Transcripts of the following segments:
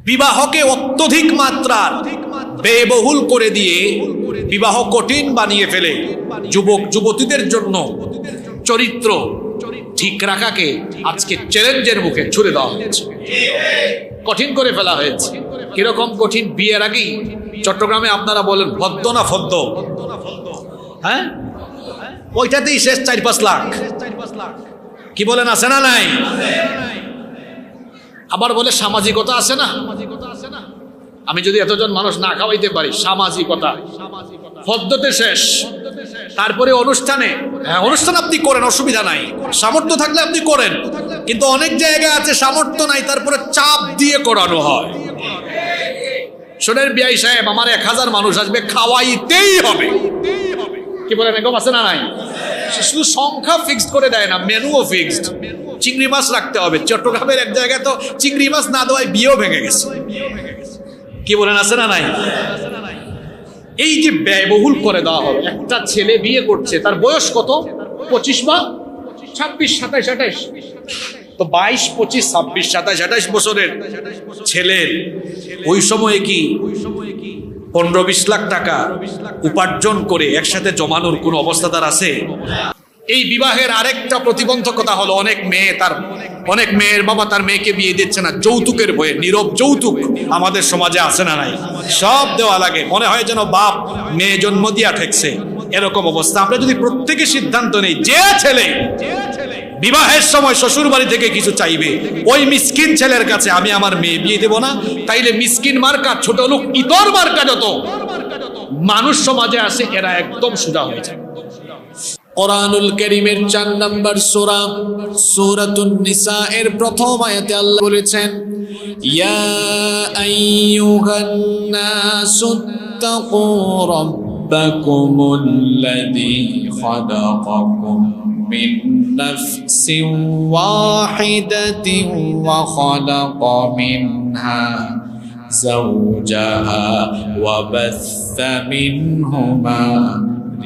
বিবাহকে অত্যধিক মাত্রার ব্যয়বহুল করে দিয়ে বিবাহ কঠিন বানিয়ে ফেলে যুবক যুবতীদের জন্য চরিত্র ঠিক রাখাকে আজকে চ্যালেঞ্জের মুখে ছুড়ে দেওয়া হয়েছে, কঠিন করে ফেলা হয়েছে। কিরকম কঠিন? বিয়ের আগেই চট্টগ্রামে আপনারা বলেন ভদ্দ না ফদ্দ, হ্যাঁ, ওইটাতেই শেষ 4-5 লাখ। কি বলেন, আছে না নাই? আবার বলে সামাজিকতা আছে না। আমি যদি এতজন মানুষ না খাওয়াইতে পারি, সামাজিকতা ফদ্দতে শেষ। তারপরে অনুষ্ঠানে, হ্যাঁ অনুষ্ঠান আপনি করেন, অসুবিধা নাই, সামর্থ্য থাকলে আপনি করেন, কিন্তু অনেক জায়গায় আছে সামর্থ্য নাই, তারপরে চাপ দিয়ে করানো হয়। শোনেন বিআই সাহেব, আমার 1000 মানুষ আসবে, খাওয়াইতেই হবে। কি বলেন, এরকম আছে না নাই? শুধু সংখ্যা ফিক্সড করে দেয় না, মেনুও ফিক্সড। চিংড়ি মাছ রাখতে হবে। চট্টগ্রামের এক জায়গায় তো চিংড়ি মাছ না দেওয়ায় বিয়েও ভেঙে গেছে। কি বলেন, আছে না নাই? এই যে ব্যয়বহুল করে দেওয়া হবে। একটা ছেলে বিয়ে করছে, তার বয়স কত? 25 বা 26, 27, 28। তো 22, 25, 26, 27, 28 বছরের ছেলের ওই সময়ে কি 15-20 লাখ টাকা উপার্জন করে একসাথে জমানোর কোনো অবস্থা তার আছে? এই বিবাহের আরেকটা প্রতিবন্ধকতা হলো, অনেক মেয়ের বাবা তার মেয়েকে বিয়ে দিচ্ছে না যৌতুকের ভয়ে। নীরব যৌতুক আমাদের সমাজে আছে না নাই? সব দেওয়া লাগে, মনে হয় যেন বাপ মেয়ে জন্ম দিয়া ঠেকছে, এরকম অবস্থা। আমরা যদি প্রত্যেকে সিদ্ধান্ত নেই, যে ছেলে বিবাহের সময় শ্বশুর বাড়ি থেকে কিছু চাইবে, ওই মিসকিন ছেলের কাছে আমি আমার মেয়ে বিয়ে দেব না, তাইলে মিসকিন মার্কা, ছোট লোক, ইতর মার্কা যত মানুষ সমাজে আছে, এরা একদম সোজা হয়ে যায়। কোরআনুল কারীমের 4 নম্বর সূরা সূরাতুন নিসা এর প্রথম আয়াতে আল্লাহ বলেছেন, ইয়া আইয়ুহান নাসুত্তাকু রাব্বাকুমুল্লাযী খালাকাকুম মিন নাফসিন ওয়াহিদাতিন ওয়া খালাকা মিনহা যাওজাহা ওয়া বাসসা মিনহুমা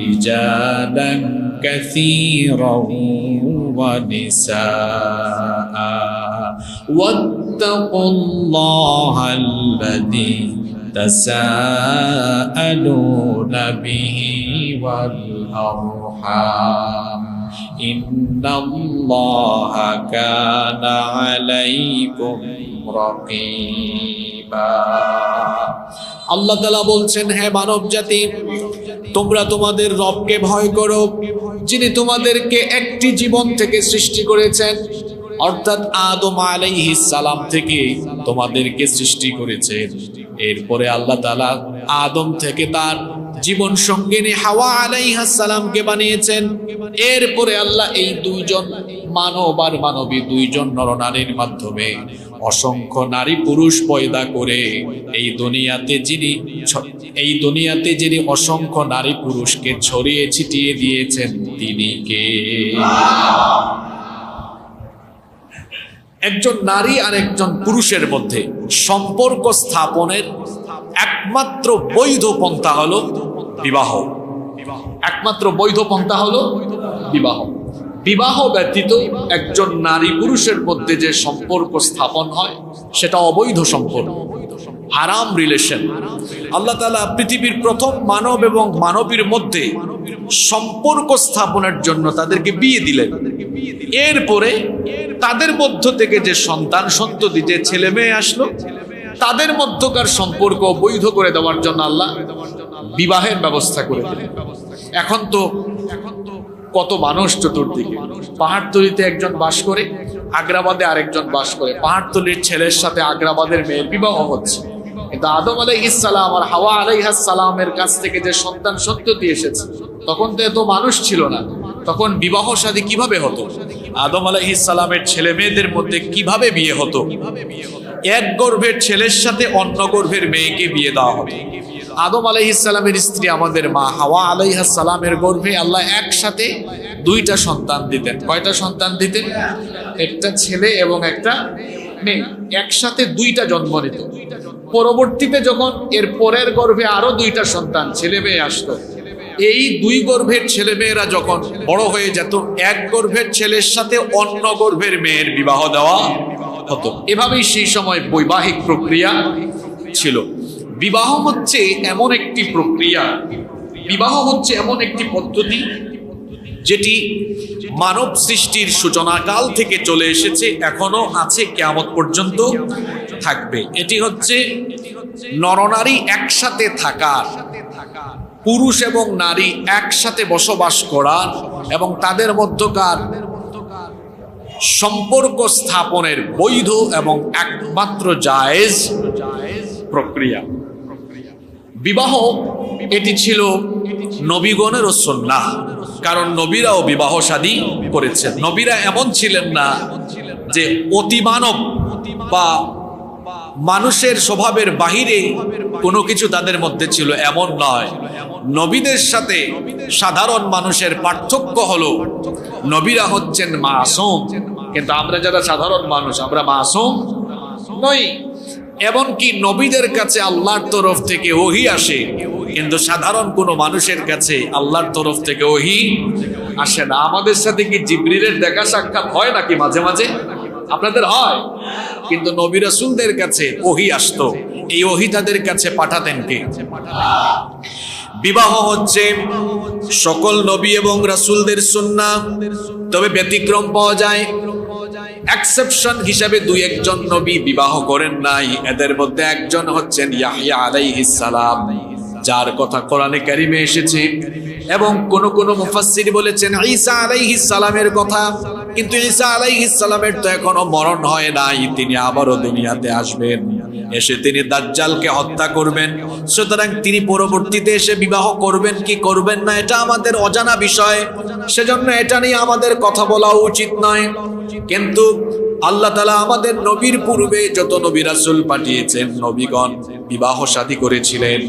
رجالا كثيرا ونساء واتقوا الله الذي تساءلون به والأرحام إن الله كان عليكم رقيبا। আল্লাহ তাআলা বলছেন, হে মানব জাতি, তোমরা তোমাদের রবকে ভয় করো, যিনি তোমাদেরকে একটি জীবন থেকে সৃষ্টি করেছেন, অর্থাৎ আদম আলাইহিস সালাম থেকে তোমাদেরকে সৃষ্টি করেছেন। এরপরে আল্লাহ তাআলা আদম থেকে তার জীবন সঙ্গিনী হাওয়া আলাইহিস সালামকে বানিয়েছেন। এরপরে আল্লাহ এই দুইজন মানব আর মানবী, দুইজন নরনারীর মাধ্যমে অসংখ্য নারী পুরুষ পয়দা করে এই দুনিয়াতে যিনি অসংখ্য নারী পুরুষকে ছড়িয়ে ছিটিয়ে দিয়েছেন, তিনি কে? একজন নারী আর একজন পুরুষের মধ্যে সম্পর্ক স্থাপনের একমাত্র বৈধ পন্থা হলো বিবাহ। একমাত্র বৈধ পন্থা হলো বিবাহ। বিবাহ ব্যতীত একজন নারী পুরুষের মধ্যে যে সম্পর্ক স্থাপন হয়, সেটা অবৈধ সম্পর্ক, হারাম রিলেশন। আল্লাহ তাআলা পৃথিবীর প্রথম মানব এবং মানবীর মধ্যে সম্পর্ক স্থাপনের জন্য তাদেরকে বিয়ে দিলেন। এরপরে তাদের মধ্য থেকে যে সন্তান সন্ততি, যে ছেলে মেয়ে আসলো, তাদের মধ্যকার সম্পর্ক বৈধ করে দেওয়ার জন্য আল্লাহ বিবাহের ব্যবস্থা করে দিলেন। এখন তো কত মানুষ চতুর্দিকে, পাহাড়তলিতে একজন বাস করে, আগ্রাবাদে আরেকজন বাস করে, পাহাড়তলির ছেলের সাথে আগ্রাবাদের মেয়ের বিবাহ হচ্ছে। কিন্তু আদম আলাইহিস সালাম আর হাওয়া আলাইহিস সালামের কাছ থেকে যে সন্তান সন্ততি এসেছে, তখন তো এত মানুষ ছিল না, তখন বিবাহ শাদী কিভাবে হতো? আদম আলাইহিস সালামের ছেলে মেয়েদের মধ্যে কিভাবে বিয়ে হতো? এক গর্ভের ছেলের সাথে অন্য গর্ভের মেয়েকে বিয়ে দেওয়া হতো। আদম আলাইহিস সালামের স্ত্রী আমাদের মা হাওয়া আলাইহিস সালামের গর্ভে আল্লাহ একসাথে 2টা সন্তান দিতেন। কয়টা সন্তান দিতেন? একটা ছেলে এবং একটা মেয়ে, একসাথে 2টা জন্ম নিত। পরবর্তীতে যখন এর পরের গর্ভে আরো 2টা সন্তান ছেলে মেয়ে আসতো, এই 2 গর্ভের ছেলে মেয়েরা যখন বড় হয়ে যেত, এক গর্ভের ছেলের সাথে অন্য গর্ভের মেয়ের বিবাহ দেওয়া হতো। এভাবেই সেই সময় বৈবাহিক প্রক্রিয়া ছিল। বিবাহ হচ্ছে এমন একটি প্রক্রিয়া, বিবাহ হচ্ছে এমন একটি পদ্ধতি যেটি মানব সৃষ্টির সূচনাকাল থেকে চলে এসেছে, এখনো আছে, কিয়ামত পর্যন্ত থাকবে। এটি হচ্ছে নরনারী একসাথে থাকার, পুরুষ এবং নারী একসাথে বসবাস করার এবং তাদের মধ্যকার সম্পর্ক স্থাপনের বৈধ এবং একমাত্র জায়েজ প্রক্রিয়া। বিবাহ এটি ছিল নবীগণেরও সুন্নাহ, কারণ নবীরাও বিবাহ শাদী করেছেন। নবীরা এমন ছিলেন না যে অতিমানব বা মানুষের স্বভাবের বাহিরে কোনো কিছু তাদের মধ্যে ছিল, এমন নয়। নবীদের সাথে সাধারণ মানুষের পার্থক্য হলো নবীরা হচ্ছেন মাসুম, কিন্তু আমরা যারা সাধারণ মানুষ আমরা মাসুম নই। এমনকি নবীদের কাছে আল্লাহর তরফ থেকে ওহী আসে, কিন্তু সাধারণ কোনো মানুষের কাছে আল্লাহর তরফ থেকে ওহী আসে না। আমাদের সাথে কি জিবরিলের দেখা সাক্ষাৎ হয় নাকি মাঝে মাঝে? আপনাদের হয়, কিন্তু নবী রাসূলদের কাছে ওহী আসতো। এই ওহী তাদের কাছে পাঠাতেন কে? বিবাহ হচ্ছে সকল নবী এবং রাসূলদের সুন্নাহ, তবে ব্যতিক্রম পাওয়া যায়। এক্সেপশন হিসাবে দুই একজন নবী বিবাহ করেন নাই। এদের মধ্যে একজন হচ্ছেন ইয়াহইয়া আলাইহিস সালাম, যার কথা কোরআনে কারিমে এসেছে, এবং কোন কোন মুফাসসির বলেছেন ঈসা আলাইহিস সালামের কথা, কিন্তু ঈসা আলাইহিস সালামের তো এখনো মরণ হয় নাই। তিনি আবারও দুনিয়াতে আসবেন, এসে তিনি দাজ্জালকে হত্যা করবেন। সুতরাং তিনি পরবর্তীতে এসে বিবাহ করবেন কি করবেন না এটা আমাদের অজানা বিষয়, সেজন্য এটা নিয়ে আমাদের কথা বলা উচিত নয়। কিন্তু আল্লাহ তাআলা আমাদের নবীর পূর্বে যত নবী রাসূল পাঠিয়েছেন, নবীগণ বিবাহ শাদী করেছিলেন।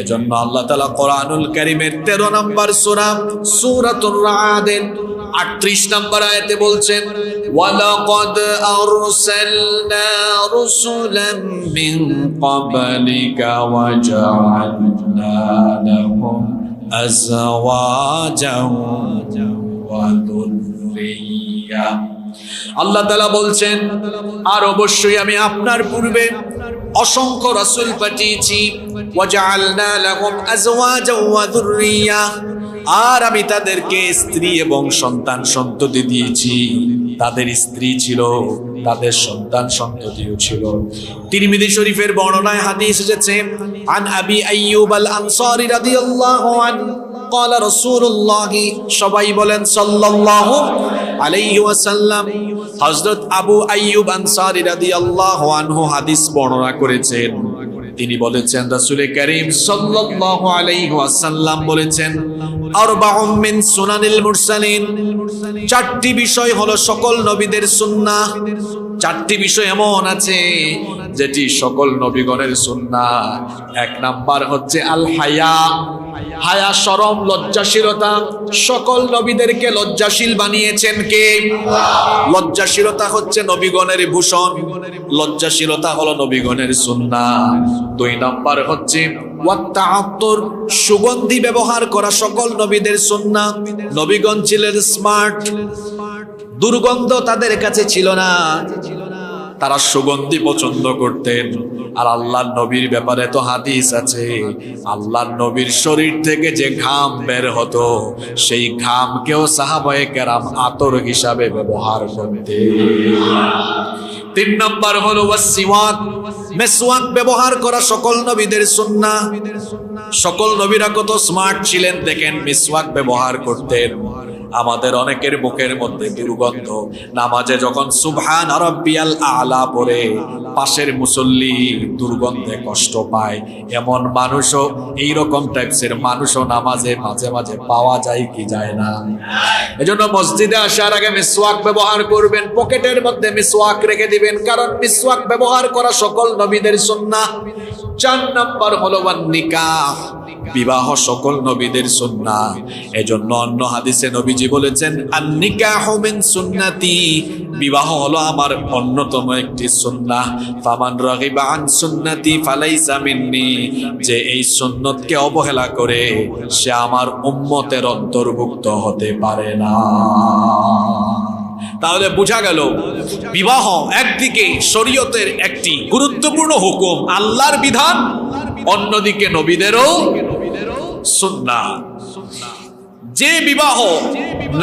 এজন্য আল্লাহ তাআলা কোরআনুল কারীমের 13 নম্বর সূরা সূরাতুর রা'দের 38 নম্বর আয়াতে বলছেন, ওয়ালাকাদ আরসালনা রুসুলাম মিন ক্বাবলিকা ওয়া জাআলনা লাহুম আজওয়াজান ওয়া যুররিয়্যা। আল্লাহ তাআলা বলছেন, আর অবশ্যই আমি আপনার পূর্বে অসংখ্য রাসূল পাঠিয়েছি, ওয়া জাআলনা লাহুম আজওয়াজান ওয়া যুররিয়্যা, আর আমি তাদেরকে স্ত্রী এবং সন্তান সন্ততি দিয়েছি। তাদের স্ত্রী ছিল, তাদের সন্তান সন্ততিও ছিল। তিরমিজি শরীফের বর্ণনায় হাদিস এসেছে, আন আবি আইয়ুব আল আনসারী রাদিয়াল্লাহু আনহু قال رسول الله, সবাই বলেন সাল্লাল্লাহু আলাইহি ওয়াসাল্লাম। হযরত আবু আইয়ুব আনসারী রাদিয়াল্লাহু আনহু হাদিস বর্ণনা করেছেন। তিনি বলেছেন, রাসূল করিম সাল্লাল্লাহু আলাইহি ওয়াসাল্লাম বলেছেন, আরবাউম মিন সুনানিল মুরসালিন, চারটি বিষয় হলো সকল নবীদের সুন্নাহ। চারটি বিষয় এমন আছে যেটি সকল নবীগণের সুন্নাহ। এক নাম্বার হচ্ছে আল হায়া, হায়া শরম লজ্জাশীলতা। সকল নবীদেরকে লজ্জাশীল বানিয়েছেন কে? লজ্জাশীলতা হচ্ছে নবীগণের ভূষণ, লজ্জাশীলতা হলো নবীগণের সুন্নাহ। দুই নাম্বার হচ্ছে ওয়াত্তাআত্তুর, সুগন্ধি ব্যবহার করা সকল নবীদের সুন্নাহ। নবীগণ ছিলেন স্মার্ট, দুর্গন্ধ তাদের কাছে ছিল না, তারা সুগন্ধি পছন্দ করতেন। আর আল্লাহর নবীর ব্যাপারে তো হাদিস আছে, আল্লাহর নবীর শরীর থেকে যে ঘাম বের হতো, সেই ঘামকেও সাহাবায়ে কেরাম আতর হিসাবে ব্যবহার করতেন। তিন নম্বর হলো ওয়াসিওয়াক, মেসওয়াক ব্যবহার করা সকল নবীদের সুন্নাহ। সকল নবীরা কত স্মার্ট ছিলেন দেখেন, মিসওয়াক ব্যবহার করতেন। আমাদের অনেকের মুখের মধ্যে দুর্গন্ধ, নামাজে যখন সুবহান রাব্বিয়াল আলা পড়ে পাশের মুসল্লি দুর্গন্ধে কষ্ট পায়। এমন মানুষও, এইরকম টাইপসের মানুষও নামাজে মাঝে মাঝে পাওয়া যায় কি যায় না? এজন্য মসজিদে আসার আগে মিসওয়াক ব্যবহার করবেন, পকেটের মধ্যে মিসওয়াক রেখে দিবেন, কারণ মিসওয়াক ব্যবহার করা সকল নবীদের সুন্নাহ। 4 নম্বর হলো নিকাহ, বিবাহ সকল নবীদের সুন্নাহ। এজন্য অন্য হাদিসে নবীজি বলেছেন, আন নিকাহু মিন সুন্নতি, বিবাহ হলো আমার অন্যতম একটি সুন্নাহ। ফামান রাগিবা আন সুন্নতি ফালাইসা মিন্নি, যে এই সুন্নতকে অবহেলা করে সে আমার উম্মতের অন্তর্ভুক্ত হতে পারে না। তাহলে বোঝা গেল বিবাহ একদিকে শরীয়তের একটি গুরুত্বপূর্ণ হুকুম, আল্লাহর বিধান, অন্যদিকে নবীদেরও সুন্নাহ। যে বিবাহ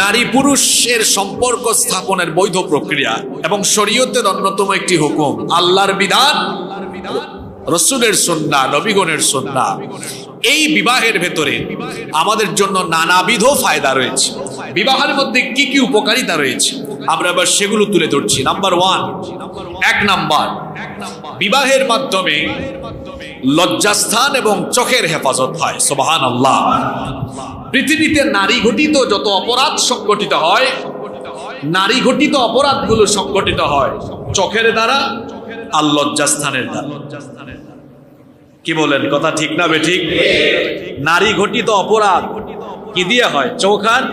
নারী পুরুষের সম্পর্ক স্থাপনের বৈধ প্রক্রিয়া এবং শরীয়তের অন্যতম একটি হুকুম, আল্লাহর বিধান, রাসূলের সুন্নাহ, নবীগণের সুন্নাহ, এই বিবাহের ভেতরে আমাদের জন্য নানাবিধ ফায়দা রয়েছে। বিবাহের মধ্যে কি কি উপকারিতা রয়েছে আমরা এবার সেগুলো তুলে ধরছি। নাম্বার 1, এক নাম্বার, বিবাহের মাধ্যমে লজ্জাস্থান এবং চোখের হেফাজত হয়। সুবহানাল্লাহ। পৃথিবীতে নারী ঘটিত যত অপরাধ সংগঠিত হয়, নারী ঘটিত অপরাধগুলো সংগঠিত হয় চোখের দ্বারা আর লজ্জাস্থানের দ্বারা। কি বলেন, কথা ঠিক না বেঠিক? নারী ঘটিত অপরাধ কি দিয়ে হয়? চোখ আর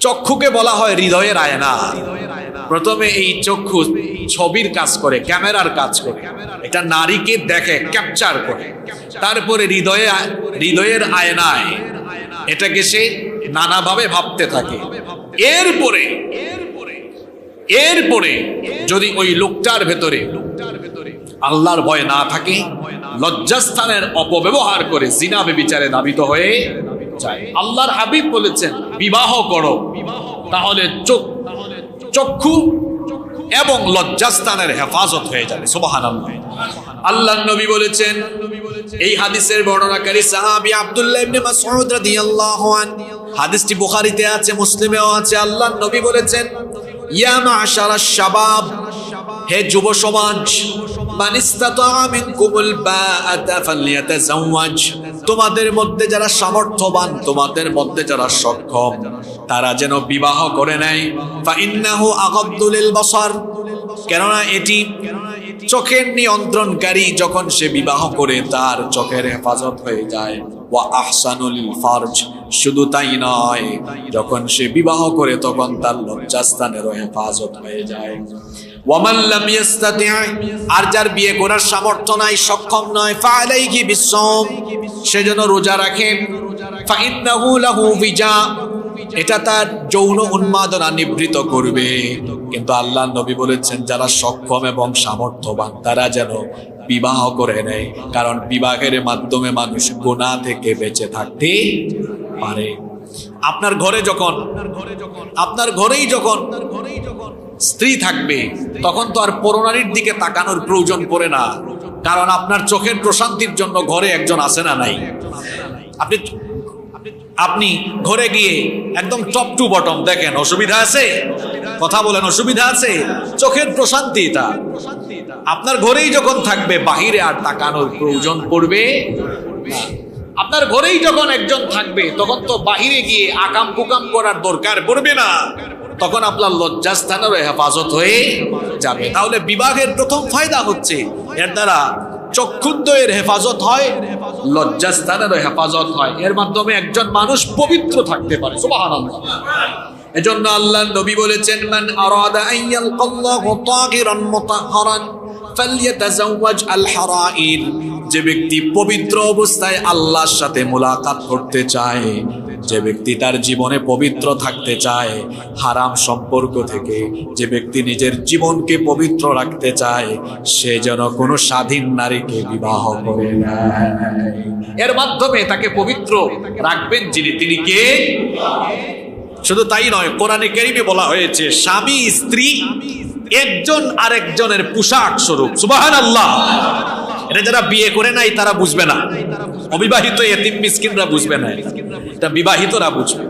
চক্ষুকে বলা হয় হৃদয়ের আয়না। প্রথমে এই চক্ষু ছবির কাজ করে, ক্যামেরার কাজ করে, এটা নারীকে দেখে, ক্যাপচার করে, তারপরে হৃদয়ের আয়নায় এটাকে সে নানাভাবে ভাবতে থাকে। এরপরে যদি ওই লোকটার ভেতরে আল্লাহর ভয় না থাকে, লজ্জাস্থানের অপব্যবহার করে জিনা ব্যভিচারে ধাবিত হয়ে যায়। আল্লাহর হাবিব বলেছেন বিবাহ করো, তাহলে চক্ষু এবং লজ্জাস্থানের হেফাজত হয়ে যাবে। সুবহানাল্লাহ। আল্লাহর নবী বলেছেন, এই হাদিসের বর্ণনাকারী সাহাবী আব্দুল্লাহ ইবনে মাসউদ রাদিয়াল্লাহু আনহু, হাদিসটি বুখারীতে আছে, মুসলিমেও আছে। আল্লাহর নবী বলেছেন, ইয়া মা'শারাশ শাবাব, হে যুব সমাজ, মান ইসতাতা মিনকুমুল বাআতা ফালইয়াতাযাওয়াজ, তোমাদের মধ্যে যারা সামর্থ্যবান, তোমাদের মধ্যে যারা সক্ষম, তারা যেন বিবাহ করে নেয়। ফা ইন্নাহু আগাদ্দু লিল বাসার, কেননা এটি চোখের নিয়ন্ত্রণকারী। যখন সে বিবাহ করে তার চোখের হেফাজত হয়ে যায়। ওয়া আহসানু লিল ফারজ, শুধু তাই নয়, যখন সে বিবাহ করে তখন তার লজ্জাস্থানেরও হেফাজত হয়ে যায়। ওয়ামান লাম ইস্তাতি', আর যার বিয়ে করার সামর্থ্য নাই, সক্ষম নয়, ফাআলাইহি বিসসাওম, সে যেন রোজা রাখে। ফা ইন্নাহু লাহু বিজা, এটা তার যৌন উন্মাদনা নিবৃত করবে। কিন্তু আল্লাহর নবী বলেছেন যারা সক্ষম এবং সামর্থ্যবান তারা যেন বিবাহ করে নেয়, কারণ বিবাহের মাধ্যমে মানুষ গুনাহ থেকে বেঁচে থাকতে পারে। আপনার ঘরেই যখন স্ত্রী থাকবে, তখন তো আর পরনারীর দিকে তাকানোর প্রয়োজন পড়ে না, কারণ আপনার চোখের প্রশান্তির জন্য ঘরে একজন আছে না নাই? আপনি ঘরে গিয়ে একদম টপ টু বটম দেখেন, অসুবিধা আছে? কথা বলেন, অসুবিধা আছে? চোখের প্রশান্তি এটা আপনার ঘরেই যখন থাকবে, বাহিরে আর তাকানোর প্রয়োজন পড়বে না। আপনার ঘরেই যখন একজন থাকবে, তখন তো বাহিরে গিয়ে আকাম কুকাম করার দরকার পড়বে না, তখন আপনার লজ্জাস্থানেরও হেফাজত হয়ে যাবে। তাহলে বিবাহের প্রথম ফায়দা হচ্ছে এর দ্বারা চক্ষুদ্বয়ের হেফাজত হয়, লজ্জাস্থানেরও হেফাজত হয়। এর মাধ্যমে একজন মানুষ পবিত্র থাকতে পারে। সুবহানাল্লাহ। এজন্য আল্লাহর নবী বলেছেন, মান আরাদা আইয়ালকাল্লাহু তাহিরান মুতাহহারান ফালইয়াতাযাওয়াজ আল হারাইর, যে ব্যক্তি পবিত্র অবস্থায় আল্লাহর সাথে মুলাকাত করতে চায়, যে ব্যক্তি তার জীবনে পবিত্র থাকতে চায় হারাম সম্পর্ক থেকে, যে ব্যক্তি নিজের জীবনকে পবিত্র রাখতে চায়, সে যেন কোনো স্বাধীন নারীকে বিবাহ করে নেয়। এর মাধ্যমে তাকে পবিত্র রাখবেন যিনি, তিনি কে? শুধু তাই নয়, কোরআনে কারীমে বলা হয়েছে স্বামী স্ত্রী একজন আরেকজনের পোশাক স্বরূপ। সুবহানাল্লাহ। এটা যারা বিয়ে করে নাই তারা বুঝবে না, অবিবাহিত এতিম মিসকিনরা বুঝবে না, এটা বিবাহিতরা বুঝবে।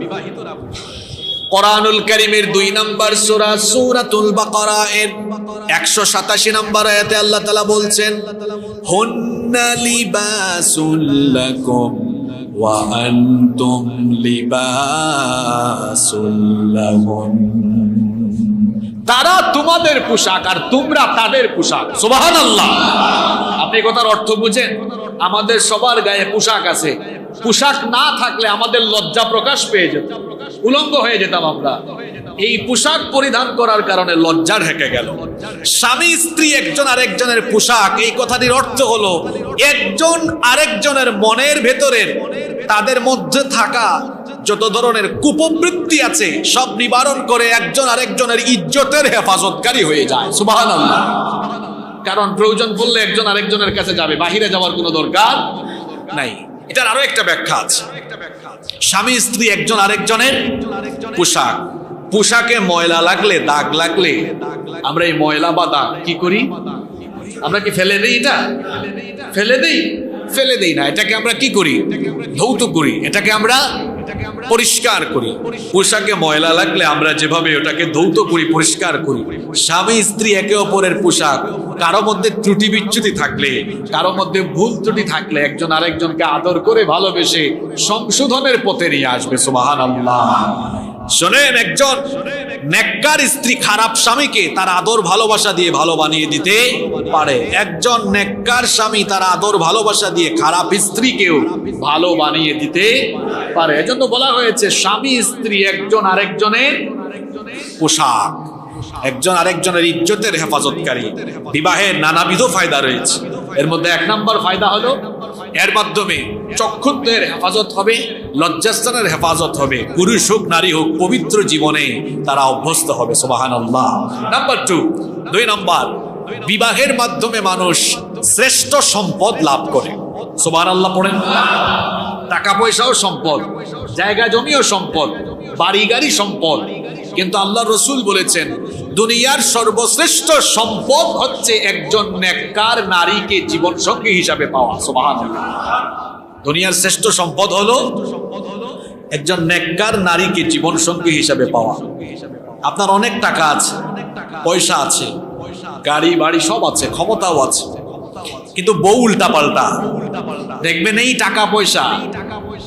কোরআনুল কারীমের 2 নম্বর সূরা সূরাতুল বাকারা এর 187 নম্বর আয়াতে আল্লাহ তাআলা বলছেন, হুন্না লিবাসুল লাকুম ওয়া আনতুম লিবাসুল লাহুম, তারা তোমাদের পোশাক আর তোমরা তাদের পোশাক। সুবহানাল্লাহ। আপনি কথার অর্থ বুঝেন? আমাদের সবার গায়ে পোশাক আছে, পোশাক না থাকলে আমাদের লজ্জা প্রকাশ পেয়ে যেত, উলঙ্গ হয়ে যেতাম আমরা। এই পোশাক পরিধান করার কারণে লজ্জা ঢেকে গেল। স্বামী স্ত্রী একজন আরেকজনের পোশাক, এই কথাটির অর্থ হলো একজন আরেকজনের মনের ভেতরের, তাদের মধ্যে থাকা যত ধরনের কুপ্রবৃত্তি আছে সব নিবারণ করে একজন আরেকজনের ইজ্জতের হেফাজতকারী হয়ে যায়। সুবহানাল্লাহ। কারণ প্রয়োজন পড়লে একজন আরেকজনের কাছে যাবে, বাহিরে যাওয়ার কোনো দরকার নাই। এটার আরো একটা ব্যাখ্যা আছে। স্বামী স্ত্রী একজন আরেকজনের পোশাক, পোশাকে ময়লা লাগলে, দাগ লাগলে আমরা এই ময়লা বা দাগ কি করি? আমরা কি ফেলে দিই? এটা ফেলে দেই না। এটাকে আমরা কি করি? ধৌত করি। এটাকে আমরা পরিষ্কার করি। পোশাকে ময়লা লাগলে আমরা যেভাবে ওটাকে ধৌত করি, পরিষ্কার করি, স্বামী স্ত্রী একে অপরের পোশাক, কারো মধ্যে ত্রুটি বিচ্যুতি থাকলে, কারো মধ্যে ভুল ত্রুটি থাকলে একজন আরেকজনকে আদর করে ভালোবেসে সংশোধনের পথে নিয়ে আসবে। সুবহানাল্লাহ। শোনেন, একজন নেককার স্ত্রী খারাপ স্বামীকে তার আদর ভালোবাসা দিয়ে ভালো বানিয়ে দিতে পারে। একজন নেককার স্বামী তার আদর ভালোবাসা দিয়ে খারাপ স্ত্রীকেও ভালো বানিয়ে দিতে পারে। এজন্য বলা হয়েছে স্বামী স্ত্রী একজন আরেকজনের পোশাক, একজন আরেকজনের ইজ্জতের হেফাজতকারী। বিবাহের নানাবিধ ফায়দা রয়েছে। এর মধ্যে 1 নম্বর ফায়দা হলো এর মাধ্যমে চক্ষুত্বের হেফাজত হবে, লজ্জাস্থানের হেফাজত হবে। পুরুষ হোক নারী হোক পবিত্র জীবনে তারা অভ্যস্ত হবে। সুবহানাল্লাহ। নাম্বার 2 নম্বর, বিবাহের মাধ্যমে মানুষ শ্রেষ্ঠ সম্পদ লাভ করে। সুবহানাল্লাহ পড়েন। টাকা পয়সাও সম্পদ, জায়গা জমিও সম্পদ, বাড়ি গাড়ি সম্পদ। কিন্তু আল্লাহ রসুল বলেছেন দুনিয়ার সর্বশ্রেষ্ঠ সম্পদ হচ্ছে একজন নেককার নারীকে জীবন সঙ্গী হিসাবে পাওয়া। সুবহানাল্লাহ। দুনিয়ার শ্রেষ্ঠ সম্পদ হলো একজন নেককার নারীকে জীবন সঙ্গী হিসাবে পাওয়া। আপনার অনেক টাকা আছে, পয়সা আছে, গাড়ি বাড়ি সব আছে, ক্ষমতাও আছে, কিন্তু বউ উল্টা পাল্টা। দেখবেন এই টাকা পয়সা,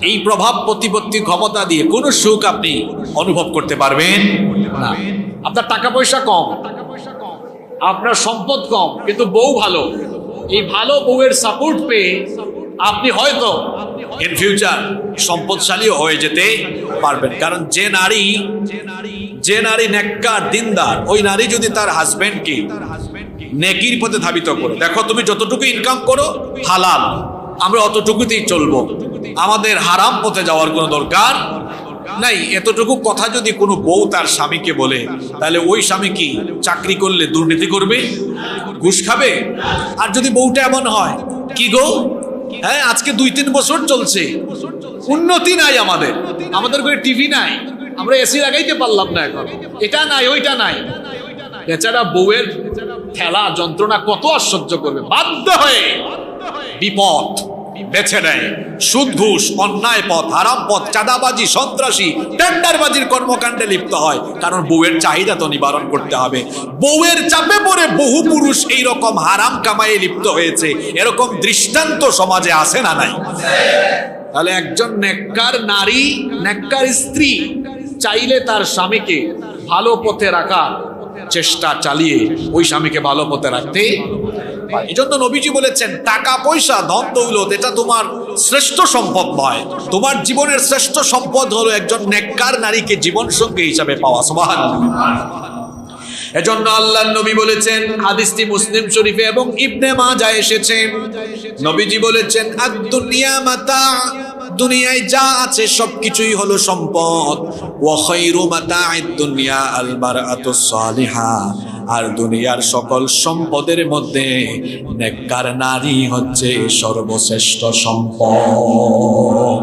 এই প্রভাব প্রতিপত্তি ক্ষমতা দিয়ে কোনো সুখ আপনি অনুভব করতে পারবেন না। আপনার টাকা পয়সা কম, আপনার সম্পদ কম, কিন্তু বউ ভালো। এই ভালো বউয়ের সাপোর্ট পেয়ে আপনি হয়তো ইন ফিউচার সম্পদশালীও হয়ে যেতে পারবেন। কারণ যে নারী নেককার দিনদার, ওই নারী যদি তার হাজবেন্ডকে নেকির পথে ধাবিত করে, দেখো তুমি যতটুকু ইনকাম করো হালাল, আমরা অতটুকুতেই চলবো, আমাদের হারাম পথে যাওয়ার কোনো দরকার নাই, এতটুকু কথা যদি কোনো বউ তার স্বামীকে বলে, তাহলে ওই স্বামী কি চাকরি করলে দুর্নীতি করবে, ঘুষ খাবে? আর যদি বউটা এমন হয়, কি গো, হ্যাঁ আজকে 2-3 বছর চলছে, উন্নতি নাই, আমাদের করে টিভি নাই, আমরা এসি লাগাইতে পারলাম না, এখন এটা নাই ওইটা নাই, বেচারা বউয়ের ঠেলা যন্ত্রণা কত আর সহ্য করবে? বাধ্য হয়ে বিপদ বেছে নেয়, সুদ ঘুষ, অন্যায় পথ, হারাম পথ, চাঁদাবাজি, সন্ত্রাসী, টেন্ডারবাজির কর্মকাণ্ডে লিপ্ত হয়। কারণ বউয়ের চাহিদা তো নিবারণ করতে হবে। বউয়ের চাপে পড়ে বহু পুরুষ এইরকম হারাম কামায়ে লিপ্ত হয়েছে। এরকম দৃষ্টান্ত সমাজে আছে না নাই? তাহলে একজন নেককার নারী, নেককার স্ত্রী চাইলে তার স্বামীকে ভালো পথে রাখার চেষ্টা চালিয়ে ওই স্বামীকে ভালো পথে রাখতে। এই জন্য নবীজি বলেছেন, টাকা পয়সা ধন দৌলত এটা তোমার শ্রেষ্ঠ সম্পদ নয়, তোমার জীবনের শ্রেষ্ঠ সম্পদ হলো একজন নেককার নারীকে জীবন সঙ্গী হিসাবে পাওয়া। সুবহানাল্লাহ। এজন্য আল্লাহর নবী বলেছেন, হাদিসটি মুসলিম শরীফে এবং ইবনে মাজাহ এসেছে, নবীজি বলেছেন, আদ-দুনিয়া মাতা, দুনিয়ায় যা আছে সবকিছুই হলো সম্পদ। ওয়া খায়রু মাতা'id দুনিয়া আল মারআতুস সালিহা, আর দুনিয়ার সকল সম্পদের মধ্যে নেককার নারী হচ্ছে সর্বশ্রেষ্ঠ সম্পদ।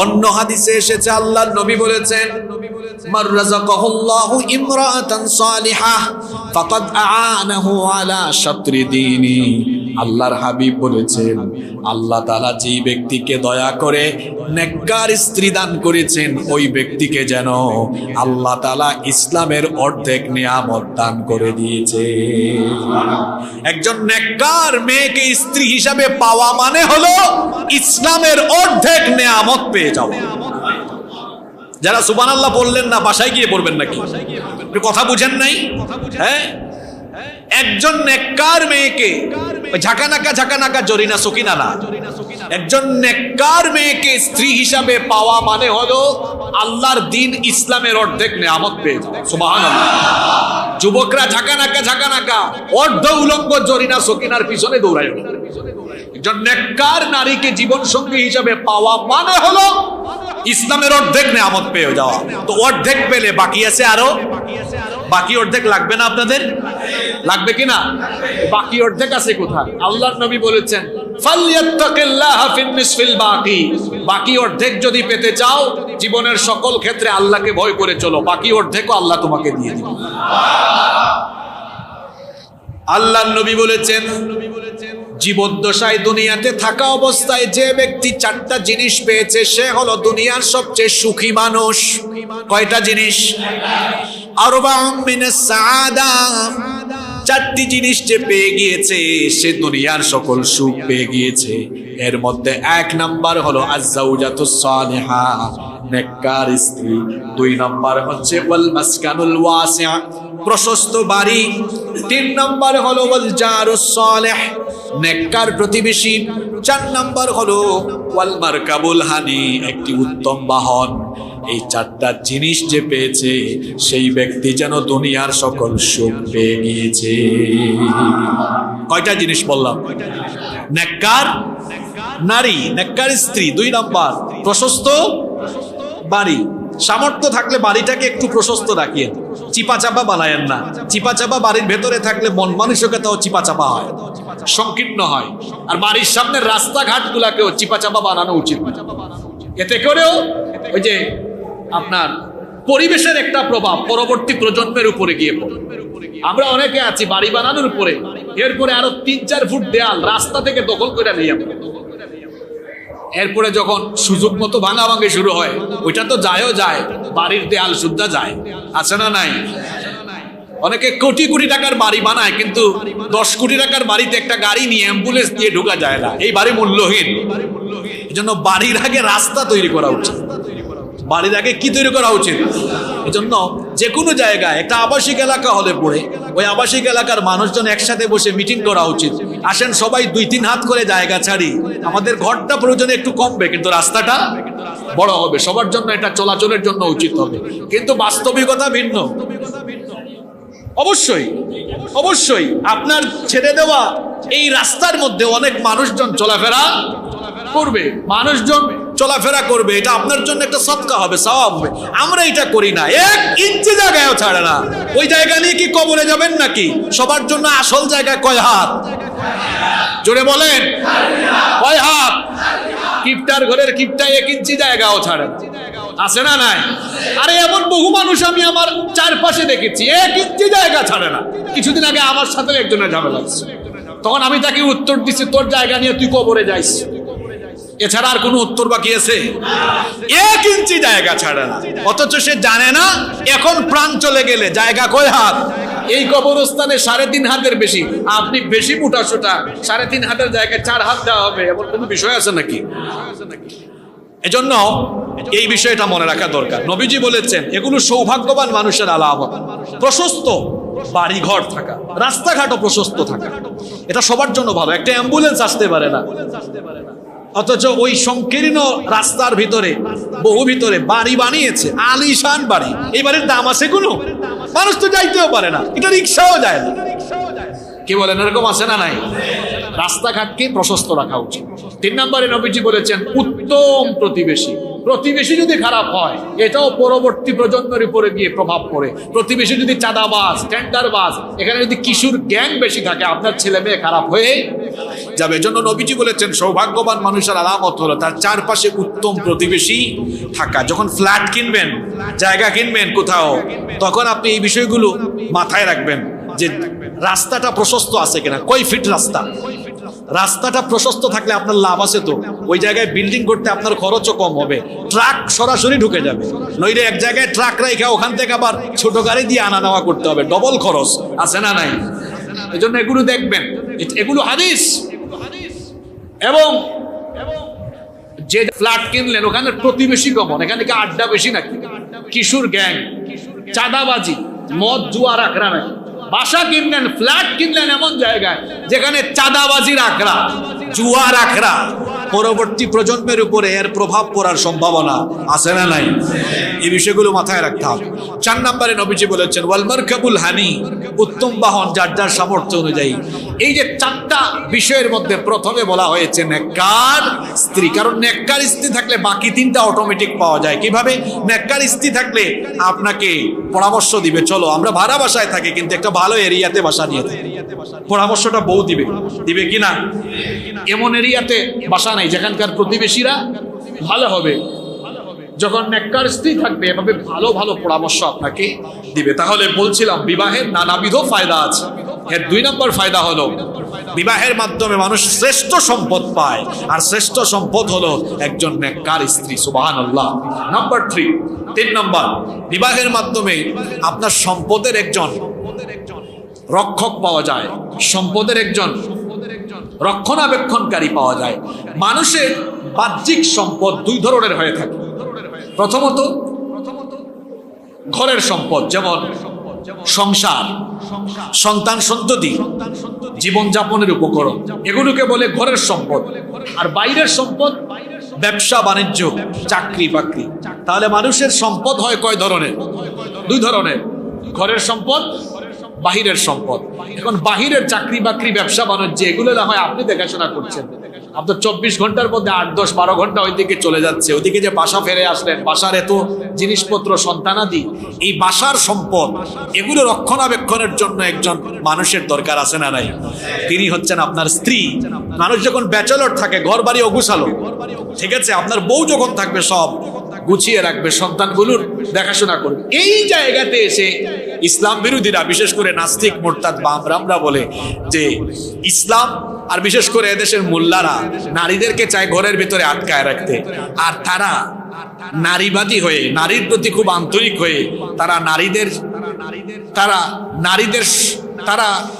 অন্য হাদিসে এসেছে, আল্লাহর নবী বলেছেন, মান রাযাকাহুল্লাহু ইমরাআতান সালিহাহ ফাকাদ আ'আনাহু আলা শাতরি দীনি। আল্লাহর হাবিব বলেছেন, আল্লাহ তাআলা যে ব্যক্তিকে দয়া করে নেককার স্ত্রী দান করেছেন, ওই ব্যক্তিকে যেন আল্লাহ তাআলা ইসলামের অর্ধেক নিয়ামত দান করে দিয়েছে। একজন নেককার মেয়েকে স্ত্রী হিসাবে পাওয়া মানে হলো ইসলামের অর্ধেক নিয়ামত পেয়ে যাওয়া। যারা সুবহানাল্লাহ বললেন না, বাসায় গিয়ে পড়বেন নাকি? কথা বুঝেন নাই? হ্যাঁ, একজন নেককার মেয়েকে ঝাঁকানাকা জরিনা সকিনা না, একজন নেককার মেয়েকে স্ত্রী হিসাবে পাওয়া মানে হলো আল্লাহর দ্বীন ইসলামের অর্ধেক নিয়ামত পেয়ে যাওয়া। সুবহানাল্লাহ। যুবকরা ঝাঁকা নাকা অর্ধ উলঙ্গ জরিনা সকিনার পিছনে দৌড়ায়। একজন নেককার নারীকে জীবন সঙ্গী হিসাবে পাওয়া মানে হলো ইসলামের অর্ধেক নেয়ামত পেয়ে যাওয়া। তো অর্ধেক পেলে বাকি আছে আরো, বাকি অর্ধেক লাগবে না আপনাদের? লাগবে কিনা? বাকি অর্ধেক আছে কোথায়? আল্লাহর নবী বলেছেন ফালইয়াত্তাকিল্লাহা ফিন বাকি। বাকি অর্ধেক যদি পেতে চাও জীবনের সকল ক্ষেত্রে আল্লাহকে ভয় করে চলো, বাকি অর্ধেকও আল্লাহ তোমাকে দিয়ে দিবেন। আল্লাহর নবী বলেছেন জীবদ্দশায় দুনিয়াতে থাকা অবস্থায় যে ব্যক্তি 4টা জিনিস পেয়েছে সে হলো দুনিয়ার সবচেয়ে সুখী মানুষ। কয়টা জিনিস? আরবাউম মিনাস সাআদা। 4টি জিনিস যে পেয়ে গিয়েছে সে দুনিয়ার সকল সুখ পেয়ে গিয়েছে। এর মধ্যে 1 নাম্বার হলো আয-যাওজাতুস সালিহা, নেককার স্ত্রী। 2 নাম্বার হচ্ছে ওয়াল মাসকানুল ওয়াসি', প্রশস্ত বাড়ি। 3 নাম্বার হলো ওয়াল জারুস সালিহ, নেককার প্রতিবেশী। 4 নাম্বার হলো ওয়াল মারকাবুল হানি, একটি উত্তম বাহন। এই 4টা জিনিস যে পেয়েছে সেই ব্যক্তি যেন দুনিয়ার সকল সুখ পেয়ে গিয়েছে। কয়টা জিনিস বললাম? নেককার নারী, নেককার স্ত্রী। 2 নাম্বার প্রশস্ত বাড়ি। সামর্থ্য থাকলে বাড়িটাকে একটু প্রশস্ত রাখিয়েন, চিপাচাপা বানায়েন না। চিপাচাপা বাড়ির ভেতরে থাকলে মন মানসিকতাও চিপাচাপা হয়, সংকীর্ণ হয়। আর বাড়ির সামনের রাস্তাঘাট গুলাকেও চিপাচাপা বানানো উচিত। এতে করেও ওই যে আপনার পরিবেশের একটা প্রভাব পরবর্তী প্রজন্মের উপরে গিয়ে পড়ে। আমরা অনেকে আছি বাড়ি বানানোর উপরে, এরপরে আরো 3-4 ফুট দেয়াল রাস্তা থেকে দখল করে নিয়ে আমরা। এরপরে যখন সুযোগ মতো ভাঙাভাঙি শুরু হয়, ওইটা তো যায়ও যায়, বাড়ির দেয়াল সুদ্ধা যায়। আছে না নাই? অনেকে কোটি কোটি টাকার বাড়ি বানায়, কিন্তু 10 কোটি টাকার বাড়িতে একটা গাড়ি নিয়ে অ্যাম্বুলেন্স দিয়ে ঢোকা যায় না। এই বাড়ি মূল্যহীন। এই জন্য বাড়ির আগে রাস্তা তৈরি করা উচিত। বাড়ির আগে কি তৈরি করা উচিত? এই জন্য যে কোনো জায়গায় একটা আবাসিক এলাকা হলে পড়ে ওই আবাসিক এলাকার মানুষজন একসাথে বসে মিটিং করা উচিত। আসেন সবাই 2-3 হাত করে জায়গা ছাড়ি, আমাদের ঘরটা প্রয়োজনে একটু কমবে কিন্তু রাস্তাটা বড় হবে, সবার জন্য এটা চলাচলের জন্য উচিত হবে। কিন্তু বাস্তবিকতা ভিন্ন। অবশ্যই অবশ্যই আপনার ছেড়ে দেওয়া এই রাস্তার মধ্যে অনেক মানুষজন চলাফেরা করবে, মানুষজন চলাফেরা করবে, এটা আপনার জন্য একটা সদকা হবে, সওয়াব হবে। আমরা এটা করি না, 1 ইঞ্চি জায়গায়ও ছাড়ে না। ওই জায়গা নিয়ে কি কবরে যাবেন নাকি? সবার জন্য আসল জায়গা কয় হাত? জোরে বলেন, কয় হাত? কিপটার ঘরের কিপটায় 1 ইঞ্চি জায়গাও ছাড়ে না। আছে না নাই? আরে এমন বহু মানুষ আমি আমার চারপাশে দেখেছি 1 ইঞ্চি জায়গা ছাড়ে না। কিছুদিন আগে আমার সাথে একজনের ঝামেলা লাগছে, তখন আমি তাকে উত্তর দিচ্ছি তোর জায়গা নিয়ে তুই কবরে যাইস, এছাড়া আর কোনো উত্তর বাকি আছে? 1 ইঞ্চি জায়গা ছাড়ে না। অথচ সে জানে না এখন প্রাণ চলে গেলে জায়গা কয় হাত? এই কবরস্থানে 3.5 হাতের বেশি। আপনি বেশি মোটা সোটা 3.5 হাতের জায়গায় 4 হাত দেওয়া হবে, এমন কোনো বিষয় আছে নাকি? এজন্য এই বিষয়টা মনে রাখা দরকার। নবীজি বলেছেন এগুলো সৌভাগ্যবান মানুষের আলামত। প্রশস্ত বাড়িঘর থাকা, রাস্তাঘাটও প্রশস্ত থাকা, এটা সবার জন্য ভালো। একটা অ্যাম্বুলেন্স আসতে পারে না, অথচ ওই সংকীর্ণ রাস্তার ভিতরে বহু ভিতরে বাড়ি বানিয়েছে, আলিশান বাড়ি। এই বাড়ির দাম আছে কোনো? মানুষ তো যাইতেও পারে না, এটা রিক্সাও যায় না। কি বলেন, এরকম আছে না নাই? রাস্তাঘাটকে প্রশস্ত রাখা উচিত। 3 নম্বরে নবীজি বলেছেন উত্তম প্রতিবেশী। প্রতিবেশী যদি খারাপ হয় এটাও পরবর্তী প্রজন্মের উপরে গিয়ে প্রভাব পড়ে। প্রতিবেশী যদি চাঁদাবাজ, টেন্ডারবাজ, এখানে যদি কিশোর গ্যাং বেশি থাকে আপনার ছেলে মেয়ে খারাপ হয়ে যাবে। এজন্য নবীজি বলেছেন সৌভাগ্যবান মানুষের আলামত হলো তার চারপাশে উত্তম প্রতিবেশী থাকা। যখন ফ্ল্যাট কিনবেন, জায়গা কিনবেন কোথাও, তখন আপনি এই বিষয়গুলো মাথায় রাখবেন যে রাস্তাটা প্রশস্ত আছে কিনা, কয় ফিট রাস্তা। রাস্তাটা প্রশস্ত থাকলে আপনার লাভ আছে, তো ওই জায়গায় বিল্ডিং করতে আপনার খরচও কম হবে, ট্রাক সরাসরি ঢুকে যাবে। নইলে এক জায়গায় ট্রাক রাখা ওখান থেকে আবার ছোট গাড়ি দিয়ে আনা নেওয়া করতে হবে, ডবল খরচ। আছে না নাই? এই জন্য এগুলো দেখবেন, এগুলো হাদিস। এবং যে ফ্ল্যাট কিনলেন ওখানে প্রতিবেশী কমন, এখানে কি আড্ডা বেশি নাকি? কিশোর গ্যাং, চাঁদাবাজি, মদ জুয়ার আখড়া নাকি? বাসা কিনলেন, ফ্ল্যাট কিনলেন এমন জায়গায় যেখানে চাঁদাবাজির আখড়া, জুয়ার আখড়া, পরবর্তী প্রজন্মের উপরে এর প্রভাব পড়ার সম্ভাবনা আছে না নাই? এই বিষয়গুলো মাথায় রাখতে হবে। 4 নম্বরে নবীজি বলেছেন ওয়াল মারকাবুল হানি, উত্তম বাহন যার যার সামর্থ্য অনুযায়ী। এই যে 4টা বিষয়ের মধ্যে প্রথমে বলা হয়েছে নেককার স্ত্রী, কারণ নেককার স্ত্রী থাকলে বাকি 3টা অটোমেটিক পাওয়া যায়। কিভাবে? নেককার স্ত্রী থাকলে আপনাকে পরামর্শ দিবে, চলো আমরা ভাড়া বাসায় থাকি কিন্তু একটা ভালো এরিয়াতে বাসা নিয়ে থাকি। পরামর্শটা বউ দিবে, দিবে কিনা? এমন এরিয়াতে বাসা নাই যেখানকার প্রতিবেশীরা ভালো হবে। যখন নেককার স্ত্রী থাকবে এভাবে ভালো ভালো পরামর্শ আপনাকে দিবে। তাহলে বলছিলাম বিবাহের নানাবিধ ফায়দা আছে। এর 2 নম্বর ফায়দা হলো বিবাহের মাধ্যমে মানুষ শ্রেষ্ঠ সম্পদ পায়, আর শ্রেষ্ঠ সম্পদ হলো একজন নেককার স্ত্রী। সুবহানাল্লাহ। নাম্বার 3 নম্বর, বিবাহের মাধ্যমে আপনার সম্পদের একজন রক্ষক পাওয়া যায়, সম্পদের একজন রক্ষণাবেক্ষণকারী পাওয়া যায়। মানুষের বাহ্যিক সম্পদ 2 ধরনের হয়ে থাকে। প্রথমত ঘরের সম্পদ, যেমন সংসার, সন্তান সন্ততি, জীবনযাপনের উপকরণ, এগুলোকে বলে ঘরের সম্পদ। আর বাইরের সম্পদ ব্যবসা বাণিজ্য, চাকরি বাকরি। তাহলে মানুষের সম্পদ হয় কয় ধরনের? 2 ধরনের, ঘরের সম্পদ, বাহিরের সম্পদ। এখন বাহিরের চাকরি বাকরি, ব্যবসা বাণিজ্য, এগুলো না হয় আপনি দেখাশোনা করছেন, আপনার 24 ঘন্টার মধ্যে 8, 10, 12 ঘন্টা ওইদিকে চলে যাচ্ছে। ওইদিকে যে বাসা ফেরে আসলেন, বাসার এত জিনিসপত্র, সন্তানাদি, এই বাসার সম্পদ, এগুলো রক্ষণাবেক্ষণের জন্য একজন মানুষের দরকার আছে না নাই? তিনি হচ্ছেন আপনার স্ত্রী। মানুষ যখন ব্যাচেলর থাকে, ঘর বাড়ি অগুছালো, ঠিক আছে, আপনার বউ যখন থাকবে সব গুছিয়ে রাখবে, সন্তানগুলোর দেখাশোনা করবে। এই জায়গাতে এসে ইসলাম বিরোধীরা, বিশেষ করে নাস্তিক, মুরতাদ বা আমরা বলে যে ইসলাম, আর বিশেষ করে এদেশের মোল্লারা নারীদেরকে চায় ঘরের ভিতরে আটকায় রাখতে। আর তারা নারীবাদী হয়ে, নারীর প্রতি খুব আন্তরিক হয়ে তারা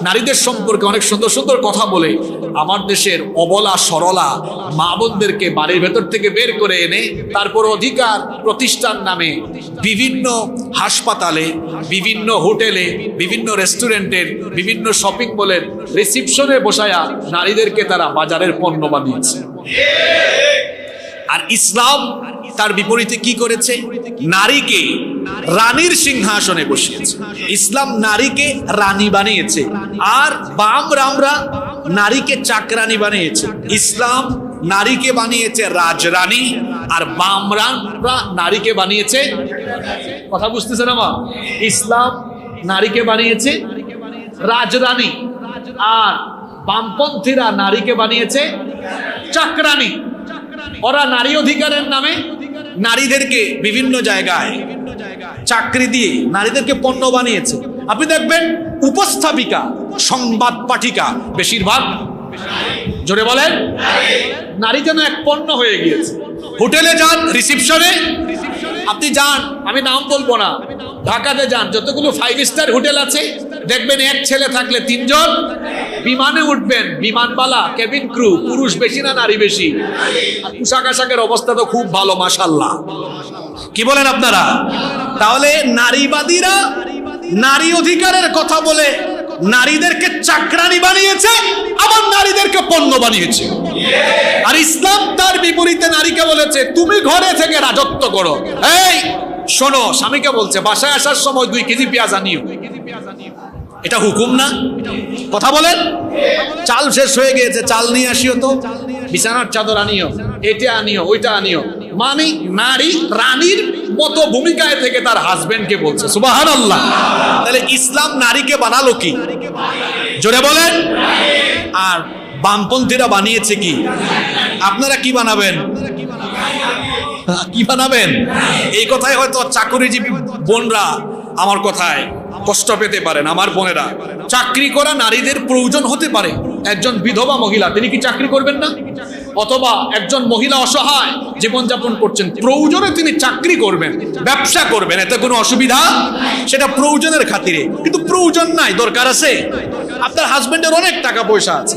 নারীদের সম্পর্কে অনেক সুন্দর সুন্দর কথা বলে আমার দেশের অবলা সরলা মা বোনদেরকে বাড়ির ভেতর থেকে বের করে এনে তারপর অধিকার প্রতিষ্ঠান নামে বিভিন্ন হাসপাতালে, বিভিন্ন হোটেলে, বিভিন্ন রেস্টুরেন্টের, বিভিন্ন শপিং মলের রিসিপশনে বসায়া নারীদেরকে তারা বাজারের পণ্য বানিয়েছে। আর ইসলাম তার বিপরীতে কি করেছে? নারীকে রানীর সিংহাসনে বসিয়েছে। ইসলাম নারীকে রানী বানিয়েছে, আর বামরামরা নারীকে চাকরানী বানিয়েছে। ইসলাম নারীকে বানিয়েছে রাজরানী, আর বামরামরা নারীকে বানিয়েছে, কথা বুঝতেছেন আমার? ইসলাম নারীকে বানিয়েছে রাজরানী, আর বামপন্থীরা নারীকে বানিয়েছে চাকরানী। ওরা নারী অধিকারের নামে নারীদেরকে বিভিন্ন জায়গায় চাকরি দিয়ে নারীদেরকে পণ্য বানিয়েছে। আপনি দেখবেন উপস্থাপিকা, সংবাদ পাঠিকা বেশিরভাগ, জোরে বলেন, নারী যেন এক পণ্য হয়ে গিয়েছে। হোটেলে যান, রিসিপশনে আপনি যান, আমি নাম বলবো না, ঢাকাতে যান, যতগুলো 5 স্টার হোটেল আছে দেখবেন এক ছেলে থাকলে 3 জন। বিমানে উঠবেন, বিমানবালা, কেবিন ক্রু, পুরুষ বেশি না নারী বেশি? আর পোশাক আশাকের অবস্থা তো খুব ভালো, মাশাআল্লাহ। কি বলেন আপনারা? তাহলে নারীবাদীরা নারী অধিকারের কথা বলে নারীদেরকে চাকরানি বানিয়েছে, আবার নারীদেরকে পণ্য বানিয়েছে। আর ইসলাম তার বিপরীতে নারীকে বলেছে তুমি ঘরে থেকে রাজত্ব করো। এই শোনো, স্বামীকে বলছে বাসায় আসার সময় 2 কেজি পেঁয়াজ আনিও। এটা হুকুম না? কথা বলেন। চাল শেষ হয়ে গিয়েছে, চাল নিয়ে আসিও, তো বিছানার চাদর আনিও, এটা আনিও, ওইটা আনিও। মানে নারী রানীর মতো ভূমিকায় থেকে তার হাজবেন্ডকে বলছে। সুবহানাল্লাহ। তাহলে ইসলাম নারীকে বানালো কি? জোরে বলেন। আর বামপন্থীরা বানিয়েছে কি? আপনারা কি বানাবেন? কি বানাবেন? এই কথাই হয়তো চাকরিজীবী বোনরা আমার কথায় কষ্ট পেতে পারেন। আমার বোনেরা, চাকরি করা নারীদের প্রয়োজন হতে পারে। একজন বিধবা মহিলা, তিনি কি চাকরি করবেন না? অথবা একজন মহিলা অসহায় জীবনযাপন করছেন, প্রয়োজনে তিনি চাকরি করবেন, ব্যবসা করবেন, এতে কোনো অসুবিধা, সেটা প্রয়োজনের খাতিরে। কিন্তু প্রয়োজন নাই, দরকার আছে। আপনার হাজবেন্ডের অনেক টাকা পয়সা আছে,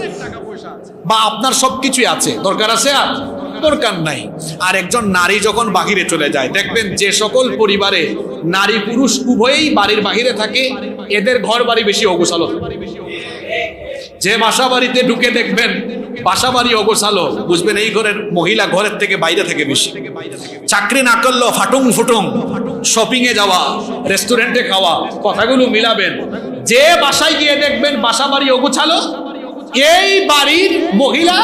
বা আপনার সবকিছুই আছে, দরকার আছে? আর দরকার নাই। আর একজন নারী যখন বাহিরে চলে যায়, দেখবেন যে সকল পরিবারে নারী পুরুষ উভয়েই বাড়ির বাহিরে থাকে, এদের ঘর বাড়ি বেশি অগোছালো। যে বাসা বাড়িতে ঢুকে দেখবেন বাসা বাড়ি অগোছালো, বুঝবেন এই ঘরের মহিলা ঘরের থেকে বাইরে থেকে বেশি। চাকরি না করলেও ফাটুং ফুটুং শপিং এ যাওয়া, রেস্টুরেন্টে খাওয়া, কথাগুলো মিলাবেন। যে বাসায় গিয়ে দেখবেন বাসা বাড়ি অগোছালো, এই বাড়ির মহিলা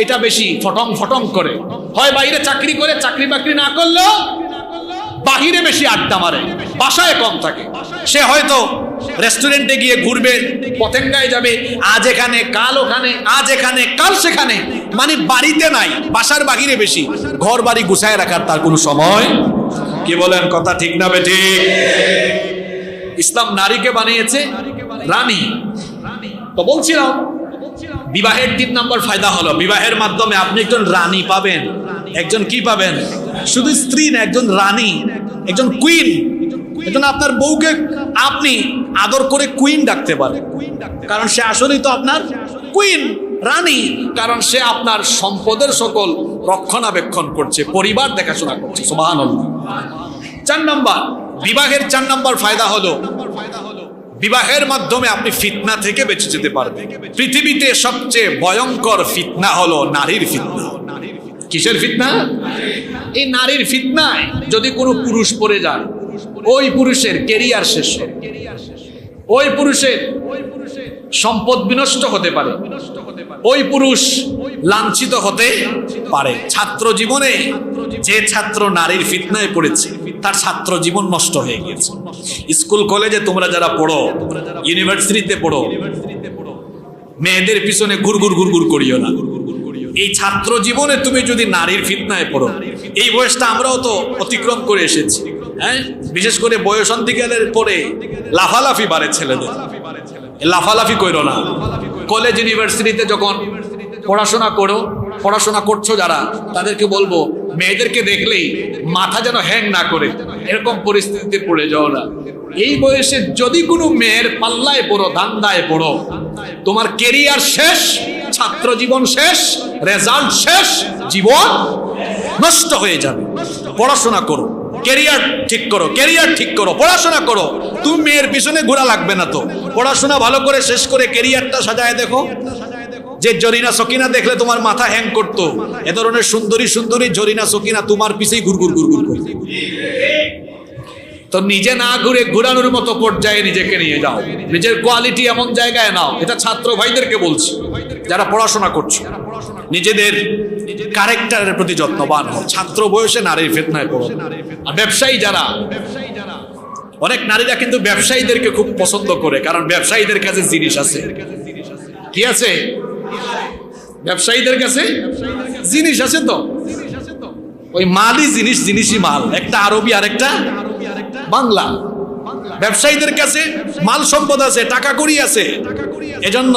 এটা বেশি ফটং ফটং করে। হয় বাইরে চাকরি করে, চাকরি বাকরি না করলেও বাহিরে বেশি আড্ডা মারে, বাসায় কম থাকে। সে হয়তো রেস্টুরেন্টে গিয়ে ঘুরবে, পতেঙ্গায় যাবে, আজ এখানে কাল ওখানে, আজ এখানে কাল সেখানে, মানে বাড়িতে নাই, বাসার বাহিরে বেশি। ঘর বাড়ি গুছায় রাখার তার কোনো সময়। কি বলেন, কথা ঠিক না বেঠি? ইসলাম নারীকে বানিয়েছে রানী। তো বলছিলাম বিবাহের 3 নম্বর ফায়দা হলো, বিবাহের মাধ্যমে আপনি একজন রানী পাবেন। একজন কি পাবেন? শুধু স্ত্রী না, একজন রানী, একজন কুইন। একজন আপনার বউকে আপনি আদর করে কুইন ডাকতে পারেন, কারণ সে আসলেই তো আপনার কুইন, রানী। কারণ সে আপনার সম্পদের সকল রক্ষণাবেক্ষণ করছে, পরিবার দেখাশোনা করছে। সুবহানাল্লাহ। 4 নম্বর, বিবাহের 4 নম্বর ফায়দা হলো বিবাহের মাধ্যমে আপনি ফিতনা থেকে বেঁচে যেতে পারবেন। পৃথিবীতে সবচেয়ে ভয়ঙ্কর ফিতনা হলো নারীর ফিতনা। কিসের ফিতনা? এই নারীর ফিতনায় যদি কোনো পুরুষ পড়ে যায়, ওই পুরুষের কেরিয়ার শেষ, ওই পুরুষের সম্পদ বিনষ্ট হতে পারে, ওই পুরুষ লাঞ্ছিত হতে পারে। ছাত্র জীবনে যে ছাত্র নারীর ফিতনায় পড়েছে, তার ছাত্র জীবন নষ্ট হয়ে গেছে। স্কুল কলেজে তোমরা যারা পড়ো, ইউনিভার্সিটিতে পড়ো, মেয়েদের পিছনে ঘুরঘুর ঘুরঘুর করিও না। এই ছাত্র জীবনে তুমি যদি নারীর ফিতনায় পড়ো, এই বয়সটা আমরাও তো অতিক্রম করে এসেছি, হ্যাঁ। বিশেষ করে বয়সন্ধিকালের পরে লাফালাফি বাড়ে ছেলেদের। লাফালাফি করো না। কলেজ ইউনিভার্সিটিতে যখন পড়াশোনা করছো যারা, তাদেরকে বলবো মেয়েদেরকে দেখলেই মাথা যেন হ্যাং না করে, এরকম পরিস্থিতিতে পড়ে যাও না। এই বয়সে যদি কোনো মেয়ের পাল্লায় পড়ো, ধান্দায় পড়ো, তোমার কেরিয়ার শেষ, ছাত্র জীবন শেষ, রেজাল্ট শেষ, জীবন নষ্ট হয়ে যাবে। পড়াশোনা করো, কেরিয়ার ঠিক করো, কেরিয়ার ঠিক করো, পড়াশোনা করো। তুমি মেয়ের পিছনে ঘোরা লাগবে না তো, পড়াশোনা ভালো করে শেষ করে কেরিয়ারটা সাজায় দেখো। যে জরিনা সকিনা দেখলে তোমার মাথা হ্যাং করতো, এ ধরনের সুন্দরী সুন্দরী জরিনা সকিনা তোমার পিছেই ঘুরঘুর ঘুরঘুর করতো। তো নিজে না ঘুরে ঘুরানোর মতো পর্যায়ে নিজেকে নিয়ে যাও, নিজের কোয়ালিটি এমন জায়গায় নাও। এটা ছাত্র ভাইদেরকে বলছি, যারা পড়াশোনা করছো, নিজেদের ক্যারেক্টারের প্রতি যত্নবান হও। ছাত্র বয়সে নারীর ফিতনায় পড়ো। আর ব্যবসায়ী যারা, অনেক নারীরা কিন্তু ব্যবসায়ীদেরকে খুব পছন্দ করে, কারণ ব্যবসায়ীদের কাছে জিনিস আছে। কি আছে? ব্যবসায়ীদের কাছে জিনিস আছে। তো ওই মালই জিনিস, জিনিসই মাল, একটা আরবি আর একটা বাংলা। ব্যবসায়ীদের কাছে মাল সম্পদ আছে, টাকা কড়ি আছে। এজন্য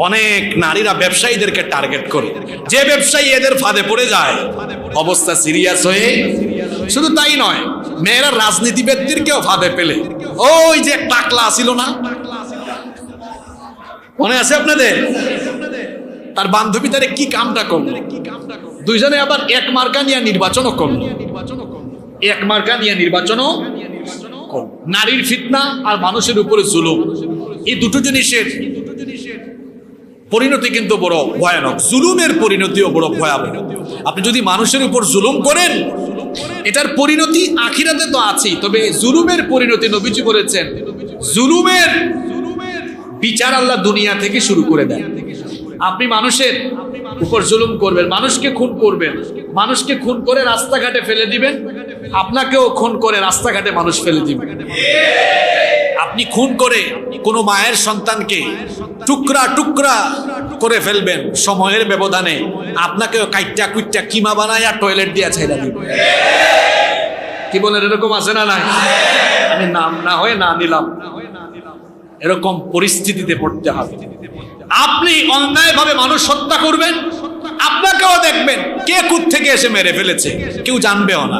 অনেক নারীরা ব্যবসায়ীদেরকে টার্গেট করে। যে ব্যবসায়ী এদের ফাঁদে পড়ে যায়, অবস্থা সিরিয়াস হয়ে। শুধু তাই নয়, মেয়েরা রাজনীতিবিদদেরকেও ফাঁদে পেলে, ওই যে টাকলা ছিল না, মনে আছে আপনাদের? তার বান্ধবী তারে কি কামটা করলো, দুইজনে আবার এক মার্কা নিয়ে নির্বাচনও করলো। এক মার্কা নিয়ে নির্বাচনও। নারীর ফিতনা আর মানুষের উপরে জুলুম, এই দুটো জিনিসের পরিণতি কিন্তু বড় ভয়ানক। জুলুমের পরিণতিও বড় ভয়াবহ। আপনি যদি মানুষের উপর জুলুম করেন, এটার পরিণতি আখিরাতে তো আছেই, তবে জুলুমের পরিণতি নবীজি বলেছেন, জুলুমের বিচার আল্লাহ দুনিয়া থেকে শুরু করে দেন। আপনি মানুষের উপর জুলুম করবেন, মানুষকে খুন করবেন, মানুষকে খুন করে রাস্তাঘাটে ফেলে দিবেন, আপনাকেও খুন করে রাস্তাঘাটে মানুষ ফেলে দিবে। আপনি খুন করে কোনো মায়ের সন্তানকে টুকরা টুকরা করে ফেলবেন, সময়ের ব্যবধানে আপনাকেও কাইট্টা কুইট্টা কিমা বানায় আর টয়লেট দিয়ে ছাইলা দিবে। কি বলেন, এরকম আছে না? নাই? আমি নাম না হয়ে না নিলাম, এরকম পরিস্থিতিতে পড়তে হবে। আপনি অন্যায়ভাবে মানুষ হত্যা করবেন, আপনাকেও দেখবেন কে কোথা থেকে এসে মেরে ফেলেছে, কেউ জানবেও না।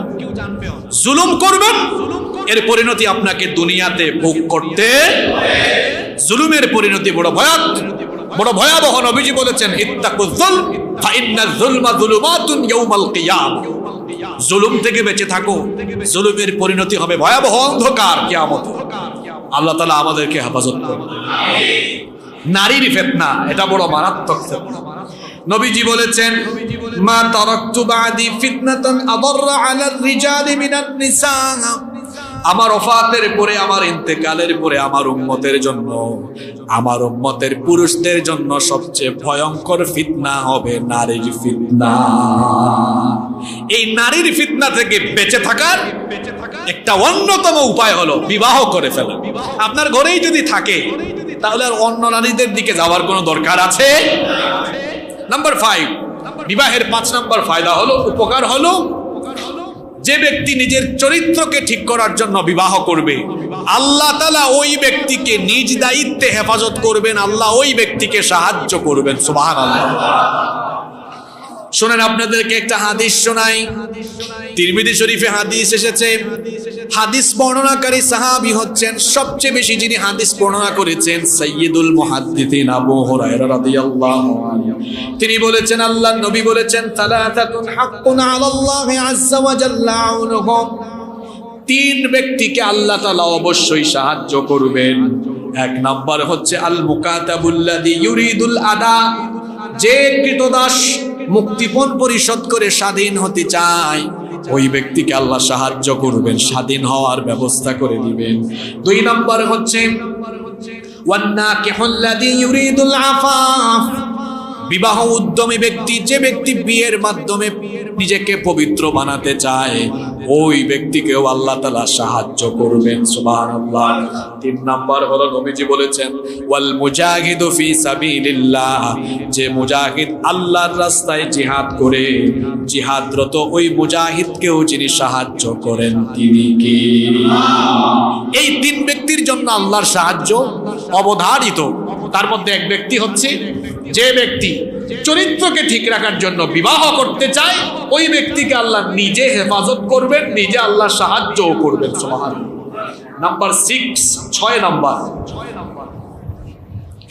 জুলুম করবেন, এর পরিণতি আপনাকে দুনিয়াতে ভোগ করতে। জুলুমের পরিণতি বড় ভয়াবহ। নবীজি বলেছেন, ইত্তাকুয যুলম ফাইন্নায যুলমা যুলুমাতুন ইয়াউমাল কিয়ামah। জুলুম থেকে বেঁচে থাকো, জুলুমের পরিণতি হবে ভয়াবহ অন্ধকার কিয়ামত। আল্লাহ তাআলা আমাদেরকে হেফাজত করুন। নারীর ফিতনা, এটা বড় মারাত্মক ফিতনা। নবীজি বলেছেন, মা তারাকতু বাদি ফিতনাতান আদাররা আলার রিজালি মিনান নিসা, আমার ওফাতের পরে, আমার ইন্তেকালের পরে আমার উম্মতের জন্য, আমার উম্মতের পুরুষদের জন্য সবচেয়ে ভয়ঙ্কর ফিতনা হবে নারীর ফিতনা। এই নারীর ফিতনা থেকে বেঁচে থাকার একটা অন্যতম উপায় হলো বিবাহ করে ফেলা। আপনার ঘরেই যদি থাকে তাহলে আর অন্য নারীদের দিকে যাওয়ার কোনো দরকার আছে? নাম্বার 5, বিবাহের 5 নম্বর ফায়দা হলো, উপকার হলো, যে ব্যক্তি নিজের চরিত্রকে ঠিক করার জন্য বিবাহ করবে, আল্লাহ তাআলা ওই ব্যক্তিকে নিজ দায়িত্বে হেফাজত করবেন, আল্লাহ ওই ব্যক্তিকে সাহায্য করবেন। সুবহানাল্লাহ। শুনেন, আপনাদেরকে একটা হাদিস শোনাই। তিরমিজি শরীফে হাদিস এসেছে। হাদিস বর্ণনাকারী সাহাবী হচ্ছেন, সবচেয়ে বেশি যিনি হাদিস বর্ণনা করেছেন, সাইয়্যিদুল মুহাদ্দিসিন আবু হুরায়রা রাদিয়াল্লাহু আনহু। তিনি বলেছেন, আল্লাহর নবী বলেছেন, সালাতাতুন হাক্কুন আলাল্লাহি আযজা ওয়া জাল্লা আউনুহুম, 3 ব্যক্তিকে আল্লাহ তাআলা অবশ্যই সাহায্য করবেন। 1 নাম্বার হচ্ছে আল মুকাতাবুল্লাযী ইউরিদুল আদা, যে কৃতদাস মুক্তিপণ পরিশোধ করে স্বাধীন হতে চায়, ওই ব্যক্তিকে আল্লাহ সাহায্য করবেন, স্বাধীন হওয়ার ব্যবস্থা করে দিবেন। 2 নাম্বার হচ্ছে ওয়ান্নাকিহুল্লাযী ইউরিদুল আফাফ, বিবাহ উদ্যমী ব্যক্তি, যে ব্যক্তি বিয়ের মাধ্যমে নিজেকে পবিত্র বানাতে চায়, ওই ব্যক্তিকেও আল্লাহ তাআলা সাহায্য করবেন। সুবহানাল্লাহ। 3 নাম্বার হলো, নবীজি বলেছেন, ওয়াল মুজাহিদু ফি সাবিলিল্লাহ, যে মুজাহিদ আল্লাহর রাস্তায় জিহাদ করে, জিহাদরত ওই মুজাহিদকেও যিনি সাহায্য করেন, তিনি কি? এই 3 ব্যক্তির জন্য আল্লাহর সাহায্য অবধারিত। তার মধ্যে এক ব্যক্তি হচ্ছে, যে ব্যক্তি চরিত্রকে ঠিক রাখার জন্য বিবাহ করতে চায়, ওই ব্যক্তিকে আল্লাহ নিজে হেফাজত করবেন, নিজে আল্লাহ সাহায্যও করবেন। সুবহানাল্লাহ। নাম্বার 6 নাম্বার,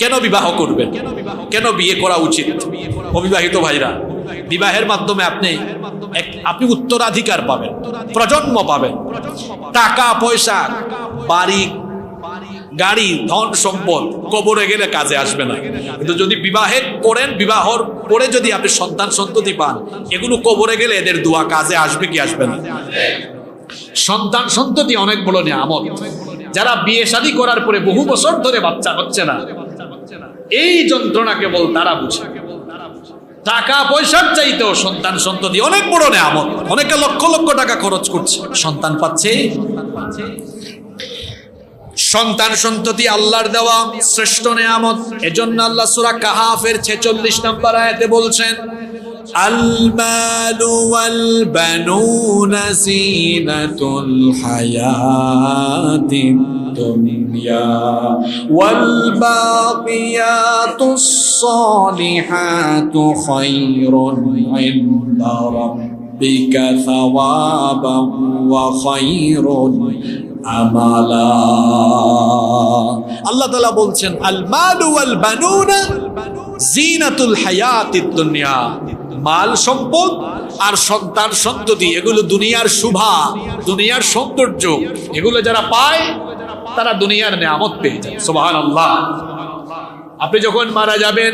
কেন বিবাহ করবেন, কেন বিয়ে করা উচিত? অবিবাহিত ভাইরা, বিবাহের মাধ্যমে আপনি উত্তরাধিকার পাবেন, প্রজন্ম পাবেন, টাকা পয়সা, বাড়ি গাড়ি, ধন সম্পদ কবরে গেলে কাজে আসবে না। কিন্তু যদি বিবাহে করেন, বিবাহর পরে যদি আপনি সন্তান সন্ততি পান, এগুলো কবরে গেলে এদের দোয়া কাজে আসবে কি আসবে না? সন্তান সন্ততি অনেক বড় নিয়ামত। যারা বিয়ে শাদী করার পরে বহু বছর ধরে বাচ্চা হচ্ছে না, এই যন্ত্রণা কেবল তারা বুঝে। টাকা পয়সার চাইতেও সন্তান সন্ততি অনেক বড় নিয়ামত। অনেকে লক্ষ লক্ষ টাকা খরচ করছে, সন্তান পাচ্ছে। সন্তান সন্ততি আল্লাহর দেওয়া শ্রেষ্ঠ নিয়ামত। এজন্য আল্লাহ সূরা কাহাফের 46 নম্বর আয়াতে বলছেন, আল মালু ওয়াল বানুনা জিনাতুল হায়াতিদ দুনিয়া ওয়াল বাকিয়াতুস সালিহাতু খায়রুন ইনদা রাব্বিকা সাওয়াবান ওয়া খায়রুন আমালা। আল্লাহ তাআলা বলছেন, আল মালু ওয়াল বানুনা জিনাতুল হায়াতিদ দুনিয়া, মাল সম্পদ আর সন্তান সন্ততি, এগুলো দুনিয়ার শোভা, দুনিয়ার সৌন্দর্য। এগুলো যারা পায় তারা দুনিয়ার নিয়ামত পেয়ে যায়। সুবহানাল্লাহ। আপনি যখন মারা যাবেন,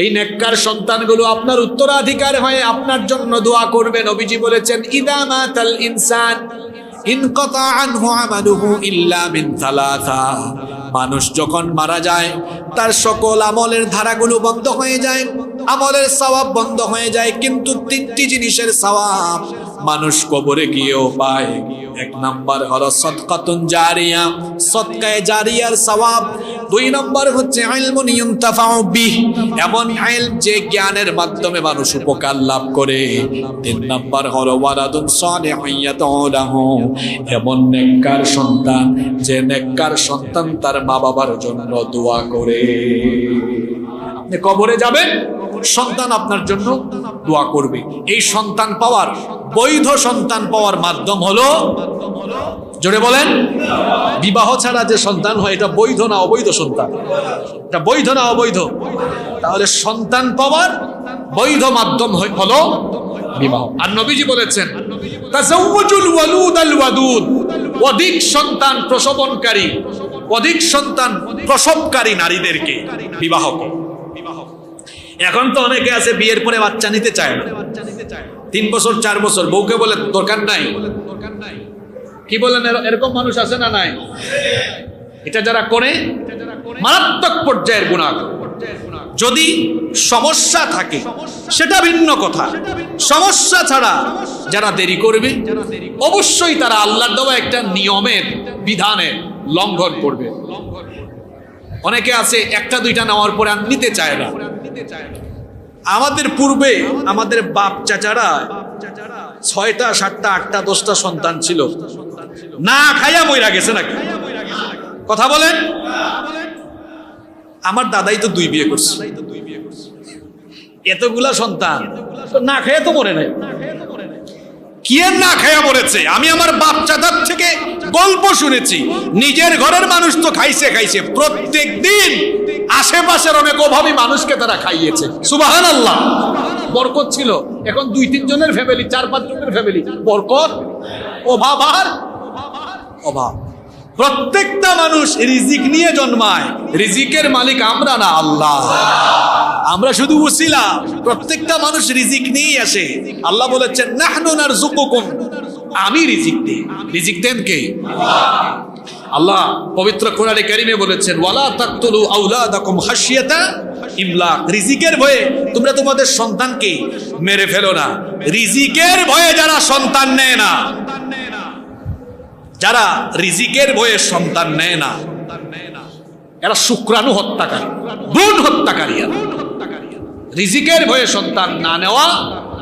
এই নেককার সন্তানগুলো আপনার উত্তরাধিকার হয়ে আপনার জন্য দোয়া করবে। নবীজি বলেছেন, ইদা মাতাল ইনসান ইনকাতা আনহু আমালুহু ইল্লা মিন সালাসা, মানুষ যখন মারা যায় তার সকল আমলের ধারাগুলো বন্ধ হয়ে যায়, আমলের সওয়াব বন্ধ হয়ে যায়, কিন্তু 3টি জিনিসের সওয়াব মানুষ কবরে গিয়েও পায়। 1 নাম্বার হলো সদকাতুন জারিয়া, সদকায়ে জারিয়ার সওয়াব। 2 নাম্বার হচ্ছে ইলমুন ইউনতাফাউ বিহ, এমন ইলম যে জ্ঞানের মাধ্যমে মানুষ উপকার লাভ করে। 3 নাম্বার হলো ওয়ালাদুন সালিহুন ইয়াদউ লাহু, এমন নেককার সন্তান, যে নেককার সন্তান তার মা বাবার জন্য দোয়া করে। আপনি কবরে যাবেন, সন্তান আপনার জন্য দোয়া করবে। এই সন্তান পাওয়ার, বৈধ সন্তান পাওয়ার মাধ্যম হলো, জোরে বলেন, বিবাহ ছাড়া যে সন্তান হয়, এটা বৈধ না অবৈধ সন্তান? এটা বৈধ না অবৈধ? তাহলে সন্তান পাওয়ার বৈধ মাধ্যম হলো বিবাহ। আর নবীজি বলেছেন, তাজাওয়াজুল ওয়ালুদ আল ওয়াদুদ, অধিক সন্তান প্রসবনকারী অধিক সন্তান প্রসবকারী নারীদেরকে বিবাহ করো। এখন তো অনেকে আছে বিয়ের পরে বাচ্চা নিতে চায় না, 3 বছর 4 বছর বউকে বলে দরকার নাই। কি বলেন, এরকম মানুষ আছে না নাই? এটা যারা করে মারাত্মক পর্যায়ের গুনাহ। যদি সমস্যা থাকে সেটা ভিন্ন কথা, সমস্যা ছাড়া যারা দেরি করবে অবশ্যই তারা আল্লাহর দেওয়া একটা নিয়মের বিধানের লঙ্ঘন করবে। অনেকে আছে 1টা 2টা নেওয়ার পরে আর নিতে চায় না। আমাদের পূর্বে আমাদের বাপ চাচারা 6টা 7টা 8টা 10টা সন্তান ছিল, না খাইয়া মইরা গেছে নাকি? কথা বলেন। আমার দাদাই তো 2 বিয়ে করছে, এতগুলা সন্তান না খাইয়া তো মরে নাই। কি আর না খাইয়া মরেছে? আমি আমার বাপ চাচার থেকে গল্প শুনেছি, নিজের ঘরের মানুষ তো খাইছে খাইছে, প্রত্যেক দিন আশেপাশের অনেক অভাবী মানুষকে তারা খাইয়েছে। সুবহানাল্লাহ। বরকত ছিল। এখন 2-3 জনের ফ্যামিলি, 4-5 জনের ফ্যামিলি, বরকত, অভাব আর অভাব। প্রত্যেকটা মানুষ রিজিক নিয়ে জন্মায়, রিজিকের মালিক আমরা না, আল্লাহ। আমরা শুধু উসিলা। প্রত্যেকটা মানুষ রিজিক নিয়ে আসে। আল্লাহ বলেছেন নাহনু নারযুকুকুম, আমি রিজিক দেই। রিজিক দেন কে? আল্লাহ পবিত্র কোরআনে কারীমে বলেছেন ওয়ালা তাকতুলু আওলাদাকুম খাশিয়াতা ইমলাক, রিজিকের ভয়ে তোমরা তোমাদের সন্তানকে মেরে ফেলো না। রিজিকের ভয়ে যারা সন্তান নেয় না, যারা রিজিকের ভয়ে সন্তান নেয় না, এরা শুক্রাণু হত্যাকারী, ভ্রূণ হত্যাকারী। রিজিকের ভয়ে সন্তান না নেওয়া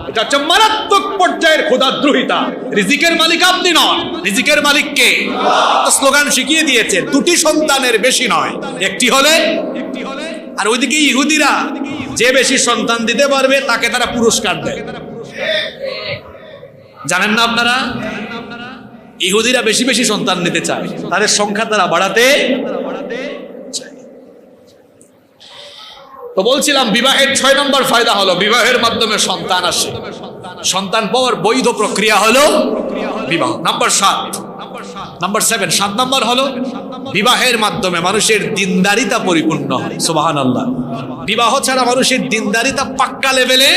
এটা হচ্ছে মারাত্মক পর্যায়ের খোদাদ্রোহিতা। রিজিকের মালিক আপনি নন, রিজিকের মালিক কে? স্লোগান শিখিয়ে দিয়েছে 2টি সন্তানের বেশি নয়, 1টি হলে। আর ওইদিকে ইহুদিরা যে বেশি সন্তান দিতে পারবে তাকে তারা পুরস্কার দেয়। জানেন না আপনারা? ইহুদিরা বেশি বেশি সন্তান নিতে চায়, তাদের সংখ্যা তারা বাড়াতে চায়। তো বলছিলাম বিবাহের 6 নম্বর ফায়দা হলো বিবাহের মাধ্যমে সন্তান আসে। সন্তান পাওয়ার বৈধ প্রক্রিয়া হলো বিবাহ। নাম্বার 7 নম্বর হলো বিবাহের মাধ্যমে মানুষের দিনদারিতা পরিপূর্ণ হয়। সুবহানাল্লাহ। বিবাহ ছাড়া মানুষের দিনদারিতা পাক্কা লেভেলে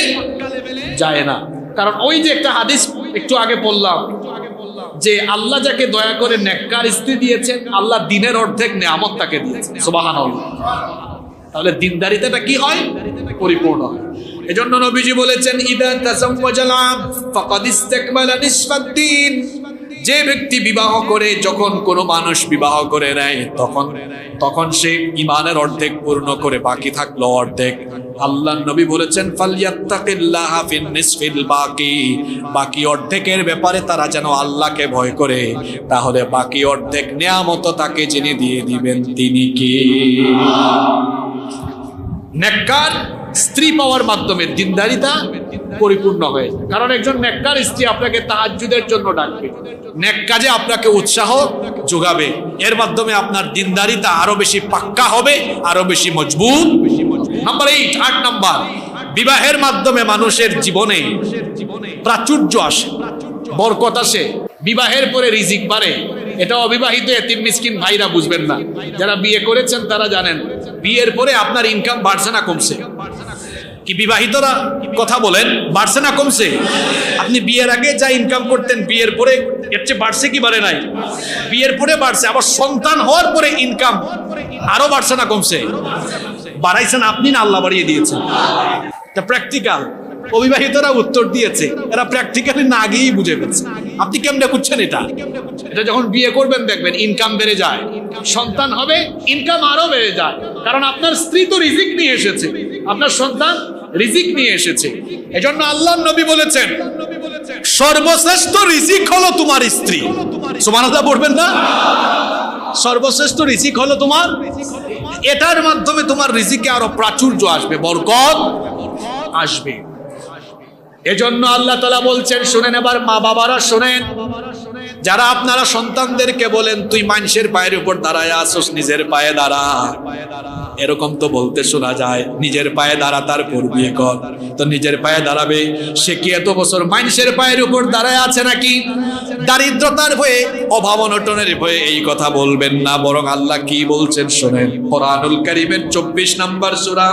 যায় না। কারণ ওই যে একটা হাদিস একটু আগে বললাম যে আল্লাহ যাকে দয়া করে নেককার স্ত্রী দিয়েছেন, আল্লাহ দিনের অর্ধেক নেয়ামত তাকে দিয়েছেন। সুবহানাল্লাহ। তাহলে দিনদারিতাটা কি হয়? পরিপূর্ণ হয়। এজন্য নবীজি বলেছেন ইদা তাযাওয়াজাল আবদ ফাকাদ ইসতাকমালা নিসফাদ-দ্বীন, যে ব্যক্তি বিবাহ করে, যখন কোনো মানুষ বিবাহ করে নেয় তখন সে ঈমানের অর্ধেক পূর্ণ করে, বাকি থাকলো অর্ধেক। আল্লাহর নবী বলেছেন ফালইয়াত্তাকিল্লাহা ফিন নিসফিল বাকি, বাকি অর্ধেকের ব্যাপারে তারা যেন আল্লাহকে ভয় করে, তাহলে বাকি অর্ধেক নিয়ামত তাকে যিনি দিয়ে দিবেন তিনি কি? নেককার স্ত্রী পাওয়ার মাধ্যমে দিনদারিতা পরিপূর্ণ হয়। কারণ একজন নেককার স্ত্রী আপনাকে তাহাজ্জুদের জন্য ডাকবে, নেক কাজে আপনাকে উৎসাহ যোগাবে, এর মাধ্যমে আপনার দিনদারিতা আরো বেশি পাক্কা হবে, আরো বেশি মজবুত। নাম্বার 8 নম্বর, বিবাহের মাধ্যমে মানুষের জীবনে প্রাচুর্য আসে, বরকত আসে। বিবাহের পরে রিজিক বাড়ে। এটা অবিবাহিত এতিম মিসকিন ভাইরা বুঝবেন না, যারা বিয়ে করেছেন তারা জানেন বিয়ের পরে আপনার ইনকাম বাড়ছে না কমছে? কি বিবাহিতরা কথা বলেন, বাড়ছে না কমছে? আপনি বিয়ের আগে যা ইনকাম করতেন বিয়ের পরে এর চেয়ে বাড়ছে কি বাড়ে নাই? বিয়ের পরে বাড়ছে। আবার সন্তান হওয়ার পরে ইনকাম আরো বাড়ছে না কমছে? বাড়াইছেন আপনি না আল্লাহ বাড়িয়ে দিয়েছেন? এটা প্র্যাকটিক্যাল। অবিবাহিতরা উত্তর দিয়েছে, এরা প্র্যাকটিক্যালি না গিয়েই বুঝে ফেলছে। আপনি কেমনে বুঝছেন এটা? এটা যখন বিয়ে করবেন দেখবেন ইনকাম বেড়ে যায়, সন্তান হবে ইনকাম আরো বেড়ে যায়। কারণ আপনার স্ত্রী তো রিজিক নিয়ে এসেছে, আপনার সন্তান রিজিক নিয়ে এসেছে। এজন্য আল্লাহর নবী বলেছেন সর্বশ্রেষ্ঠ রিজিক হলো তোমার স্ত্রী। সুবহানাল্লাহ পড়বেন না? সর্বশ্রেষ্ঠ রিজিক হলো তোমার, এটার মাধ্যমে তোমার রিজিকে আরো প্রাচুর্য আসবে, বরকত আসবে। এজন্য আল্লাহ তাআলা বলছেন, শুনেন এবার মা বাবারা শুনেন, যারা আপনারা সন্তানদেরকে বলেন তুই মানুষের পায়ের উপর দাঁড়ায় আসোস, নিজের পায়ে দাঁড়া, এরকম তো বলতে শোনা যায়। নিজের পায়ে দাঁড়া, তারপর বিয়ে কর। তো নিজের পায়ে দাঁড়াবে সে কি এত বছর মানুষের পায়ের উপর দাঁড়ায় আছে নাকি? দারিদ্রতার ভয়ে, অভাব অনটনের ভয়ে এই কথা বলবেন না, বরং আল্লাহ কি বলছেন শোনেন। কোরআনুল কারীমের 24 নম্বর সূরা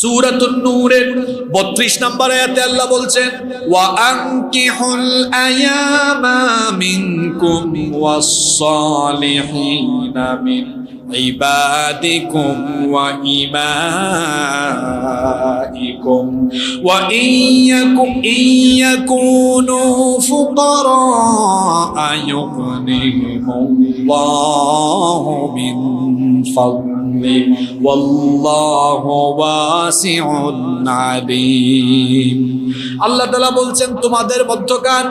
সূরাতুন নূরের 32 নম্বর আয়াতে আল্লাহ বলছেন, ওয়া আনকিহুল আয়ামা মিনকুম ওয়াস-সালিহিনা মিন ইবাদিকুম ওয়া ইমাইকুম ওয়া ইয়াকুনু ফুকারা আয়ুগনিহিমুল্লাহু মিন ফাদলি ওয়াল্লাহু ওয়াসিউন আলীম। আল্লাহ তাআলা বলছেন, তোমাদের মধ্যকার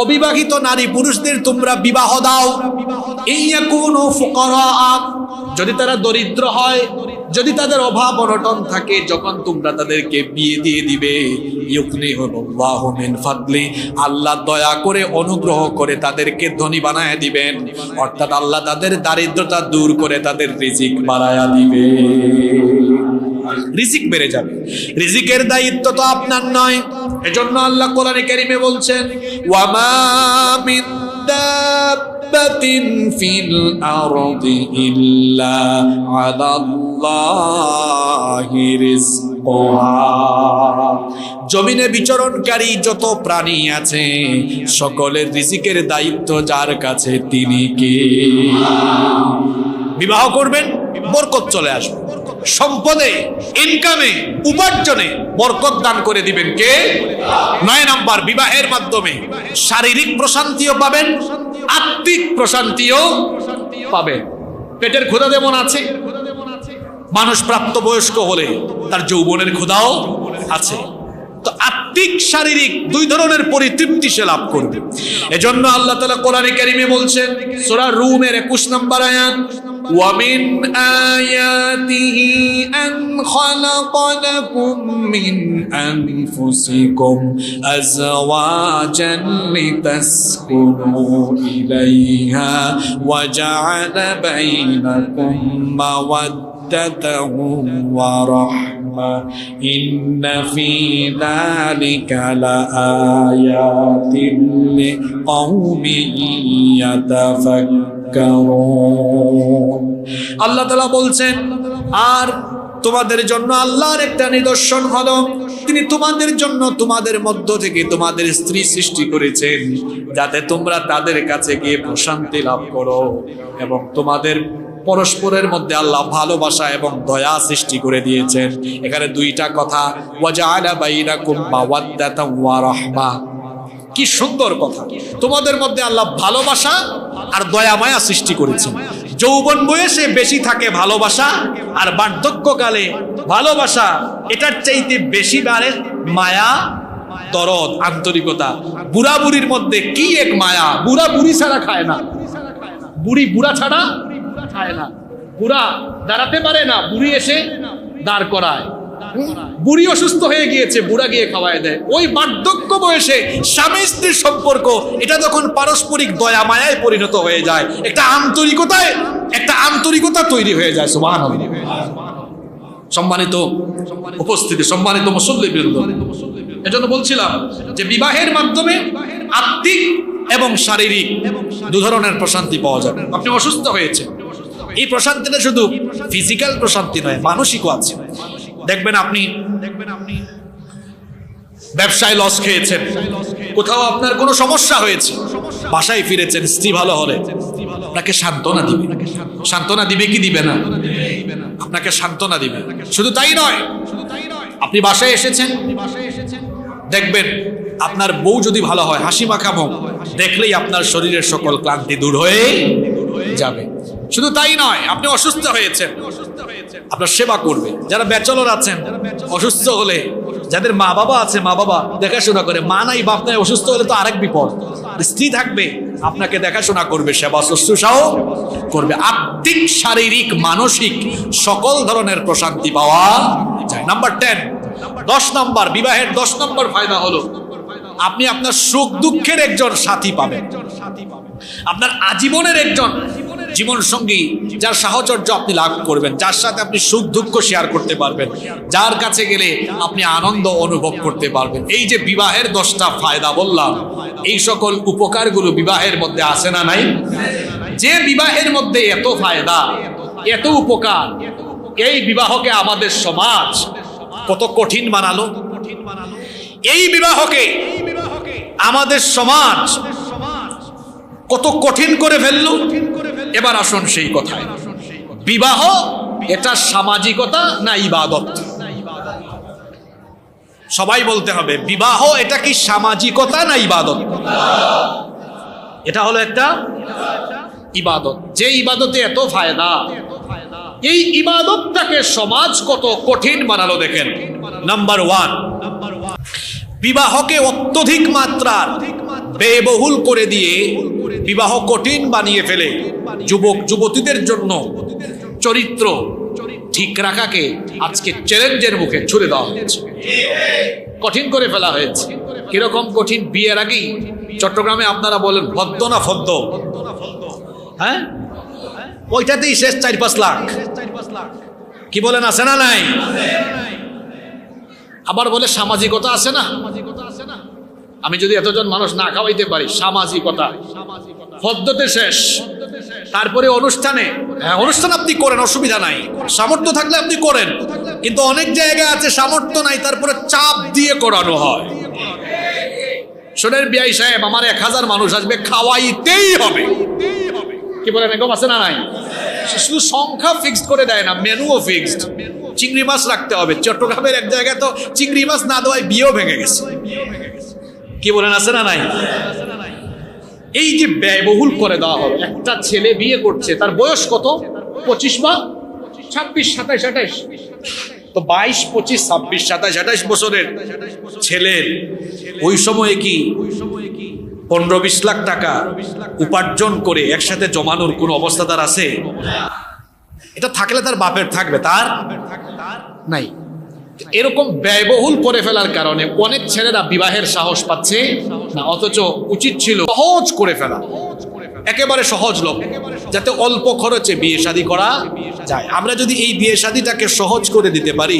অবিবাহিত নারী পুরুষদের তোমরা বিবাহ দাও। ইয়াকুনু ফুকারা, যদি তারা দরিদ্র হয়, যদি তাদের অভাব অনটন থাকে, যখন তোমরা তাদেরকে বিয়ে দিয়ে দিবে, ইউগনিহুল্লাহু মিন ফাদলি, আল্লাহ দয়া করে অনুগ্রহ করে তাদেরকে ধনী বানায় দিবেন। অর্থাৎ আল্লাহ তাদের দারিদ্রতা দূর করে তাদের রিজিক বাড়ায়া দিবে, রিজিক বেড়ে যাবে। রিজিকের দায়িত্ব তো আপনার নয়। এজন্য আল্লাহ কোরআনে কারীমে বলছেন, ওয়া মা মিন দাব্বাতিন ফিল আরদি ইল্লা আলাল্লাহি রিজকুহা। জমিনে বিচরণকারী যত প্রাণী আছে সকলের রিজিকের দায়িত্ব যার কাছে, তিনি কে? বিবাহ করবেন, বরকত চলে আসবে, সম্পদে, ইনকামে, উপার্জনে বরকত দান করে দিবেন কে? 9 নাম্বার, বিবাহের মাধ্যমে শারীরিক প্রশান্তিও পাবেন, আত্মিক প্রশান্তিও পাবেন। পেটের ক্ষুধা যেমন আছে, মানুষ প্রাপ্তবয়স্ক হলে তার যৌবনের ক্ষুধাও আছে, তো আত্মিক শারীরিক দুই ধরনের পরিতৃপ্তি সে লাভ করবে। এজন্য আল্লাহ তাআলা কোরআনে কারীমে বলছেন, সূরা রুমের 21 নম্বর আয়াত, وَمِنْ آيَاتِهِ أَنْ خَلَقَ لَكُم مِّنْ أَنفُسِكُمْ أَزْوَاجًا لِتَسْكُنُوا إِلَيْهَا وَجَعَلَ بَيْنَكُم مَّوَدَّةً وَرَحْمَةً إِنَّ فِي ذَلِكَ لَآيَاتٍ لِقَوْمٍ يَتَفَكَّرُونَ। আল্লাহ তাআলা বলছেন, আর তোমাদের জন্য আল্লাহর একটা নিদর্শন হলো, তিনি তোমাদের জন্য তোমাদের মধ্য থেকে তোমাদের স্ত্রী সৃষ্টি করেছেন, যাতে তোমরা তাদের কাছে গিয়ে প্রশান্তি লাভ করো, এবং তোমাদের পরস্পরের মধ্যে আল্লাহ ভালোবাসা এবং দয়া সৃষ্টি করে দিয়েছেন। এখানে দুইটা কথা, ওয়াজআলা বাইনাকুম মাওয়াদ্দাতান ওয়া রাহমা। কি সুন্দর কথা! তোমাদের মধ্যে আল্লাহ ভালোবাসা আর দয়া মায়া সৃষ্টি করেছেন। যৌবন বয়সে বেশি থাকে ভালোবাসা, আর বার্ধক্যকালে ভালোবাসা এটার চাইতে বেশি বাড়ে মায়া, দরদ, আন্তরিকতা। বুড়া বুড়ির মধ্যে কি এক মায়া! বুড়া বুড়ি ছাড়া খায় না, বুড়ি বুড়া ছাড়া খায় না। বুড়া দাঁড়াতে পারে না, বুড়ি এসে দাঁড় করায়। বুড়ি অসুস্থ হয়ে গিয়েছে, বুড়া গিয়ে খাওয়ায় দেয়। ওই বার্ধক্য বয়সে স্বামী স্ত্রীর সম্পর্ক এটা তখন পারস্পরিক দয়া মায়ায় পরিণত হয়ে যায়, একটা আন্তরিকতা তৈরি হয়ে যায়। সুবহানাল্লাহ। সম্মানিত উপস্থিতি, সম্মানিত মুসল্লিবৃন্দ, এজন্য বলছিলাম যে বিবাহের মাধ্যমে আত্মিক এবং শারীরিক দু ধরনের প্রশান্তি পাওয়া যাবে। আপনি অসুস্থ হয়েছেন, এই প্রশান্তিটা শুধু ফিজিক্যাল প্রশান্তি নয়, মানসিকও আছে। দেখবেন আপনি ব্যবসায় লস খেয়েছেন, কোথাও আপনার কোনো সমস্যা হয়েছে, বাসায় ফিরেছেন, স্ত্রী ভালো হলে আপনাকে সান্ত্বনা দিবে। সান্ত্বনা দিবে কি দিবে না? আপনাকে সান্ত্বনা দিবে। শুধু তাই নয়, আপনি বাসায় এসেছেন, দেখবেন আপনার বউ যদি ভালো হয়, হাসি মাখা মুখ দেখলেই আপনার শরীরের সকল ক্লান্তি দূর হয়ে যাবে। শুধু তাই নয়, আপনি অসুস্থ হয়েছেন, আপনার সেবা করবে। যারা ব্যাচেলর আছেন, অসুস্থ হলে, যাদের মা বাবা আছে, মা বাবা দেখাশোনা করে। মা নাই, বাপ নাই, অসুস্থ হলে তো আরেক বিপদ। স্ত্রী থাকবে, আপনাকে দেখাশোনা করবে, সেবা শুশ্রূষাও করবে। আত্মিক, শারীরিক, মানসিক সকল ধরনের প্রশান্তি পাওয়া যায়। নাম্বার 10 নম্বর, বিবাহের 10 নম্বর ফায়দা হলো আপনি আপনার সুখ দুঃখের একজন সাথী পাবেন, আপনার আজীবনের একজন জীবন সঙ্গী, যার সাহচর্য আপনি লাভ করবেন, যার সাথে আপনি সুখ দুঃখ শেয়ার করতে পারবেন, যার কাছে গেলে আপনি আনন্দ অনুভব করতে পারবেন। এই যে বিবাহের 10টা ফায়দা বললাম, এই সকল উপকারগুলো বিবাহের মধ্যে আছে না নাই? যে বিবাহের মধ্যে এত ফায়দা, এত উপকার, এই বিবাহকে আমাদের সমাজ কত কঠিন বানালো। এই বিবাহকে আমাদের সমাজ কত কঠিন করে ফেললো। এবার আসুন সেই কথায়, বিবাহ এটা সামাজিকতা না ইবাদত? সবাই বলতে হবে, বিবাহ এটা কি সামাজিকতা না ইবাদত? এটা হলো একটা ইবাদত। যে ইবাদতে এত ফায়দা, এই ইবাদতটাকে সমাজ কত কঠিন বানালো দেখেন। নাম্বার 1, বিবাহকে অত্যধিক মাত্রার ব্যয়বহুল করে দিয়ে বিবাহ কঠিন বানিয়ে ফেলে যুবক যুবতীদের জন্য চরিত্র ঠিক রাখাকে আজকে চ্যালেঞ্জের মুখে ছুড়ে দেওয়া হয়েছে, কঠিন করে ফেলা হয়েছে। কিরকম কঠিন? বিয়ের আগেই চট্টগ্রামে আপনারা বলেন ভদ্দ না ফদ্দ, হ্যাঁ, ওইটাতেই শেষ 4-5 লাখ। কি বলেন, আছে না নাই? আবার বলে সামাজিকতা আছে না? আমি যদি এতজন মানুষ না খাওয়াইতে পারি, সামাজিকতা, ফদ্দতে শেষ। তারপরে অনুষ্ঠানে, হ্যাঁ অনুষ্ঠান আপনি করেন, অসুবিধা নাই, সামর্থ্য থাকলে আপনি করেন, কিন্তু অনেক জায়গায় আছে সামর্থ্য নাই, তারপরে চাপ দিয়ে করানো হয়। শোনেন বিআই সাহেব, আমার 1000 মানুষ আসবে, খাওয়াইতেই হবে। কি বলেন, এরকম আছে না নাই? শুধু সংখ্যা ফিক্সড করে দেয় না, মেনুও ফিক্সড। চিংড়ি মাছ রাখতে হবে। চট্টগ্রামের এক জায়গায় তো চিংড়ি মাছ না দেওয়ায় বিয়েও ভেঙে গেছে। কি বলেন, আছে না নাই? এই যে ব্যয়বহুল করে দেওয়া হবে। একটা ছেলে বিয়ে করছে, তার বয়স কত? 25 বা 26, 27, 28। তো 22, 25, 26, 27, 28 বছরের ছেলের ওই সময়ে কি 15-20 লাখ টাকা উপার্জন করে একসাথে জমানোর কোন অবস্থা তার আছে? এটা থাকলে তার বাপের থাকবে, তার নাই। এরকম ব্যয়বহুল করে ফেলার কারণে অনেক ছেলেরা বিবাহের সাহস পাচ্ছে না, অথচ উচিত ছিল সহজ করে ফেলা, একেবারে সহজ লোক, যাতে অল্প খরচে বিয়ে শাদী করা যায়। আমরা যদি এই বিয়ে শাদীটাকে সহজ করে দিতে পারি,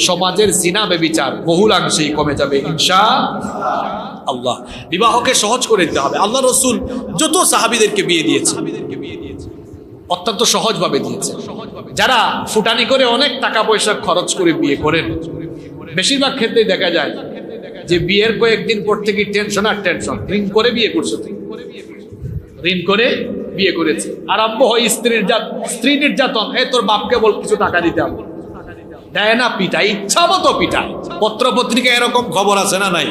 সমাজের জিনা ব্যভিচার বহুলাংশেই কমে যাবে ইনশাআল্লাহ। বিবাহকে সহজ করে দিতে হবে। আল্লাহ রসুল যত সাহাবীদেরকে বিয়ে দিয়েছে অত্যন্ত সহজভাবে দিয়েছে। যারা ফুটানি করে অনেক টাকা পয়সা খরচ করে বিয়ে করেন, বেশিরভাগ ক্ষেত্রেই দেখা যায় যে বিয়ের কয়েকদিন পর থেকে টেনশন আর টেনশন। ঋণ করে বিয়ে করছে, ঋণ করে বিয়ে করেছে, আরম্ভ হয় স্ত্রী নির্যাতন। তোর বাপকে বল কিছু টাকা দিতে হবে, দেয় না, পিটাই, ইচ্ছা মতো পিটাই। পত্র পত্রিকা এরকম খবর আছে না নাই?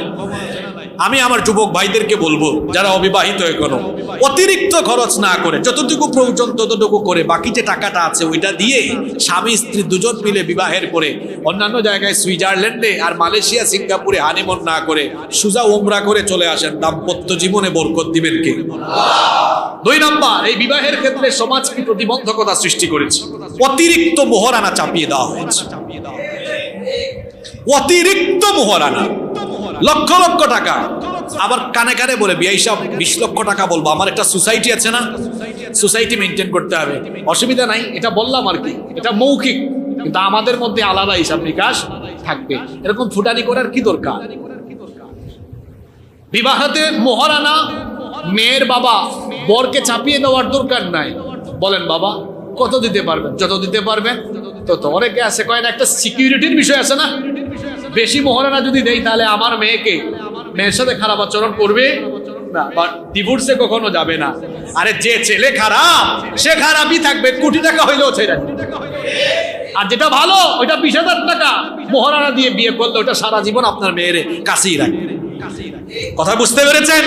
আমি আমার যুবক ভাইদেরকে বলবো, যারা অবিবাহিত এখনো, অতিরিক্ত খরচ না করে যতটুকু প্রয়োজন ততটুকু করে, বাকি যে টাকাটা আছে ওইটা দিয়ে স্বামী স্ত্রী দুজন মিলে বিবাহের পরে অন্যান্য জায়গায় সুইজারল্যান্ডে আর মালয়েশিয়া সিঙ্গাপুরে হানিমুন না করে সুজা উমরা করে চলে আসেন। দাম্পত্য জীবনে বরকত দিবেন কে? 2 নম্বর, এই বিবাহের ক্ষেত্রে সমাজ কি প্রতিবন্ধকতা সৃষ্টি করেছে? অতিরিক্ত মোহরানা চাপিয়ে দেওয়া হয়েছে। অতিরিক্ত মোহরানা, লক্ষ লক্ষ টাকা। আবার কানে কানে বলে বিয়ে সব 20 লক্ষ টাকা বলবো, আমার একটা সোসাইটি আছে না, সোসাইটি মেনটেন করতে হবে, অসুবিধা নাই, এটা বললাম আর কি, এটা মৌখিক, কিন্তু আমাদের মধ্যে আলাদা হিসাব নিকাশ থাকবে। এরকম ফুটানি করার কি দরকার? বিবাহতে মোহরানা মেয়ের বাবা বরকে চাপিয়ে দেওয়ার দরকার নাই। বলেন বাবা কত দিতে পারবেন? যত দিতে পারবেন তত। অনেকে আছে কয় না, একটা সিকিউরিটির বিষয় আছে না, বেশি মোহরানা যদি দেই তাহলে আমার মেয়ের সাথে খারাপ আচরণ করবে না, বা ডিভোর্সে কখনো যাবে না। আরে যে ছেলে খারাপ সে খারাপই থাকবে, কোটি টাকা হইলেও ছেড়ে। আর যেটা ভালো ওইটা 20,000 টাকা মোহরানা দিয়ে বিয়ে করলে ওটা সারা জীবন আপনার মেয়ের কাছেই রাখবে। কথা বুঝতে পেরেছেন?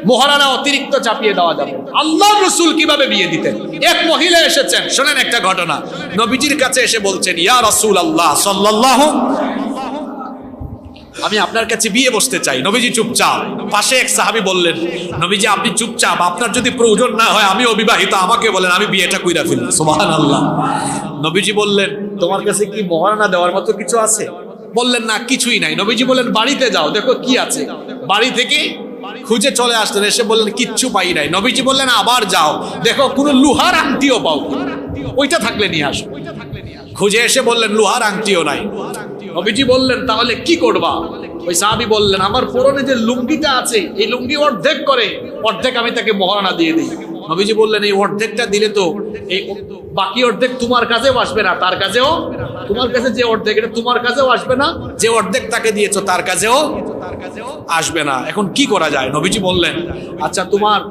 মোহরানা অতিরিক্ত চাপিয়ে দেওয়া যাবে। আল্লাহ রসুল কিভাবে বিয়ে দিতেন? এক মহিলা এসেছেন, শোনেন একটা ঘটনা। নবীজির কাছে এসে বলছেন, ইয়া রাসূলুল্লাহ সাল্লাল্লাহু, আমি আপনার কাছে বিয়ে বসতে চাই। নবীজি চুপচাপ। পাশে এক সাহাবী বললেন, নবীজি আপনি চুপচাপ, আপনার যদি প্রয়োজন না হয়, আমি অবিবাহিত, আমাকে বলেন, আমি বিয়েটা কইরা ফেলি। সুবহানাল্লাহ। নবীজি বললেন, তোমার কাছে কি মোহরানা দেওয়ার মতো কিছু আছে? বললেন না, কিছুই নাই। নবীজি বললেন, বাড়িতে যাও, দেখো কি আছে। বাড়ি থেকে খুঁজে চলে আসলেন, এসে বললেন কিচ্ছু পাই নাই। নবীজি বললেন আবার যাও, দেখো কোনো লোহার আংটিও পাও, ওইটা থাকলে নিয়ে আসো। খুঁজে এসে বললেন লোহার আংটিও নাই। নবীজি বললেন তাহলে কি করবা? ওই সাহাবী বললেন আমার পরনে যে লুঙ্গিটা আছে এই লুঙ্গি অর্ধেক করে, অর্ধেক আমি তাকে মহারানা দিয়ে দিই। নবীজি বললেন এই অর্ধেকটা দিলে তো এই বাকি অর্ধেক তোমার কাছেও আসবে না, তার কাছেও, তোমার কাছে যে অর্ধেক এটা তোমার কাছেও আসবে না, যে অর্ধেক তাকে দিয়েছো তার কাছেও আসবে না। এখন কি করা যায়? নবীজি বললেন আচ্ছা তোমার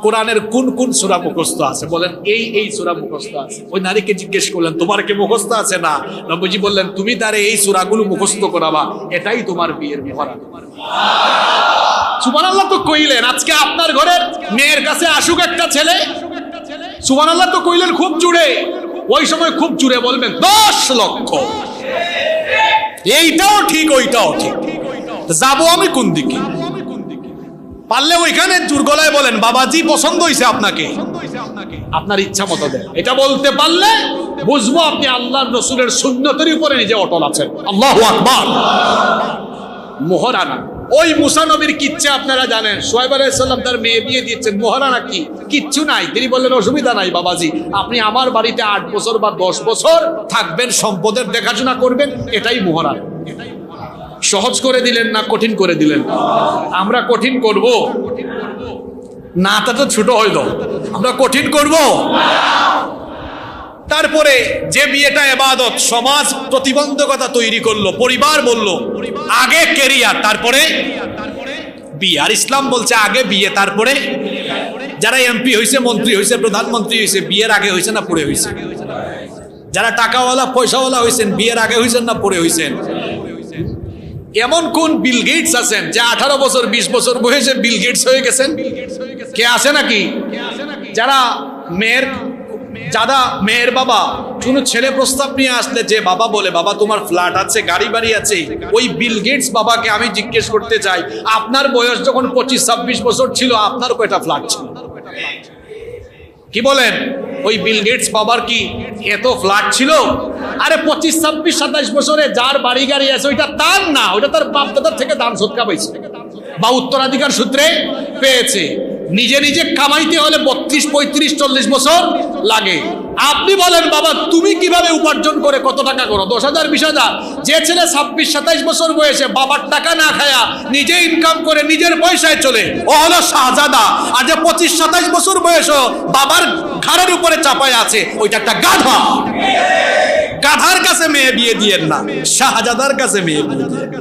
কোরআনের কোন কোন সূরা মুখস্থ আছে? বলেন এই সূরা মুখস্থ আছে। ওই নারীকে জিজ্ঞেস করলেন তোমার কি মুখস্থ আছে? না। নবীজি বললেন তুমি তারে এই সূরাগুলো মুখস্থ করাবা, এটাই তোমার বিয়ের মোহরা। সুবহানাল্লাহ তো কইলেন। আজকে আপনার ঘরের মেয়ের কাছে আসুক একটা ছেলে, সুবহানাল্লাহ তো কইলেন খুব জুড়ে, ওই সময় খুব জুড়ে বলবেন 10 লক্ষ। এইটাও ঠিক ওইটাও ঠিক, যাবো আমি কোন দিকে? পারলে ওইখানে জোর গলায় বলেন বাবাজি পছন্দ হয়েছে আপনাকে, আপনার ইচ্ছা মতো দেন। এটা বলতে পারলে বুঝবো আপনি আল্লাহর রাসূলের সুন্নতের উপরে নিজে অটল আছেন। আল্লাহু আকবার। মোহরানা, ওই মুসা নবীর কিচ্ছা আপনারা জানেন। শুআয়ব আলাইহিস সালাম তার মেয়ে বিয়ে দিয়েছেন, মোহরানা কি? কিচ্ছু নাই। তিনি বললেন অসুবিধা নাই বাবাজি, আপনি আমার বাড়িতে 8 বছর বা 10 বছর থাকবেন, সম্পদের দেখাশোনা করবেন, এটাই মোহরানা। সহজ করে দিলেন না কঠিন করে দিলেন? আমরা কঠিন করব না, তা তো ছোট হইল, আমরা কঠিন করব। তারপরে যে বিয়েটা ইবাদত, সমাজ প্রতিবন্ধকতা তৈরি করলো, পরিবার বলল আগে ক্যারিয়ার তারপরে বিয়ে, আর ইসলাম বলছে আগে বিয়ে তারপরে। যারা এমপি হয়েছে, মন্ত্রী হয়েছে, প্রধানমন্ত্রী হয়েছে, বিয়ের আগে হয়েছে না পরে হয়েছে? যারা টাকাওয়ালা পয়সাওয়ালা হয়েছেন, বিয়ের আগে হয়েছেন না পরে হয়েছেন? এমন কোন বিল গেটস আছেন যে 18 বছর 20 বছর বয়সে বিল গেটস হয়ে গেছেন? কে আছে নাকি? যারা মেয়ের বাবা কোন ছেলে প্রস্তাব নিয়ে আসলে যে বাবা বলে বাবা তোমার ফ্ল্যাট আছে, গাড়ি বাড়ি আছে, ওই বিল গেটস বাবাকে আমি জিজ্ঞেস করতে চাই আপনার বয়স যখন 25-26 বছর ছিল আপনার কয়টা ফ্ল্যাট ছিল? কি বলেন? ওই বিল গেটস বাবার কি এত ফ্ল্যাট ছিল? আরে 25, 26, 27 বছরে যার বাড়ি গাড়ি আছে ওইটা তার না, ওইটা তার বাপ দাদার থেকে দান সদকা পাইছে বা উত্তরাধিকার সূত্রে পেয়েছে। নিজে নিজে কামাইতে হলে 32, 35, 40 বছর লাগে। আপনি বলেন বাবা তুমি কিভাবে উপার্জন করে কত টাকা করো? 10,000, 20,000। যে ছেলে 26, 27 বছর বয়সে বাবার টাকা না খায়া নিজে ইনকাম করে নিজের পয়সায় চলে, ও হলো শাহজাদা। আর যে 25, 27 বছর বয়সে বাবার ঘাড়ের উপরে চাপায় আছে, ওইটা একটা গাধা। গাধার কাছে মেয়ে বিয়ে দিয়েন না, শাহজাদার কাছে মেয়ে বিয়ে দিয়েন।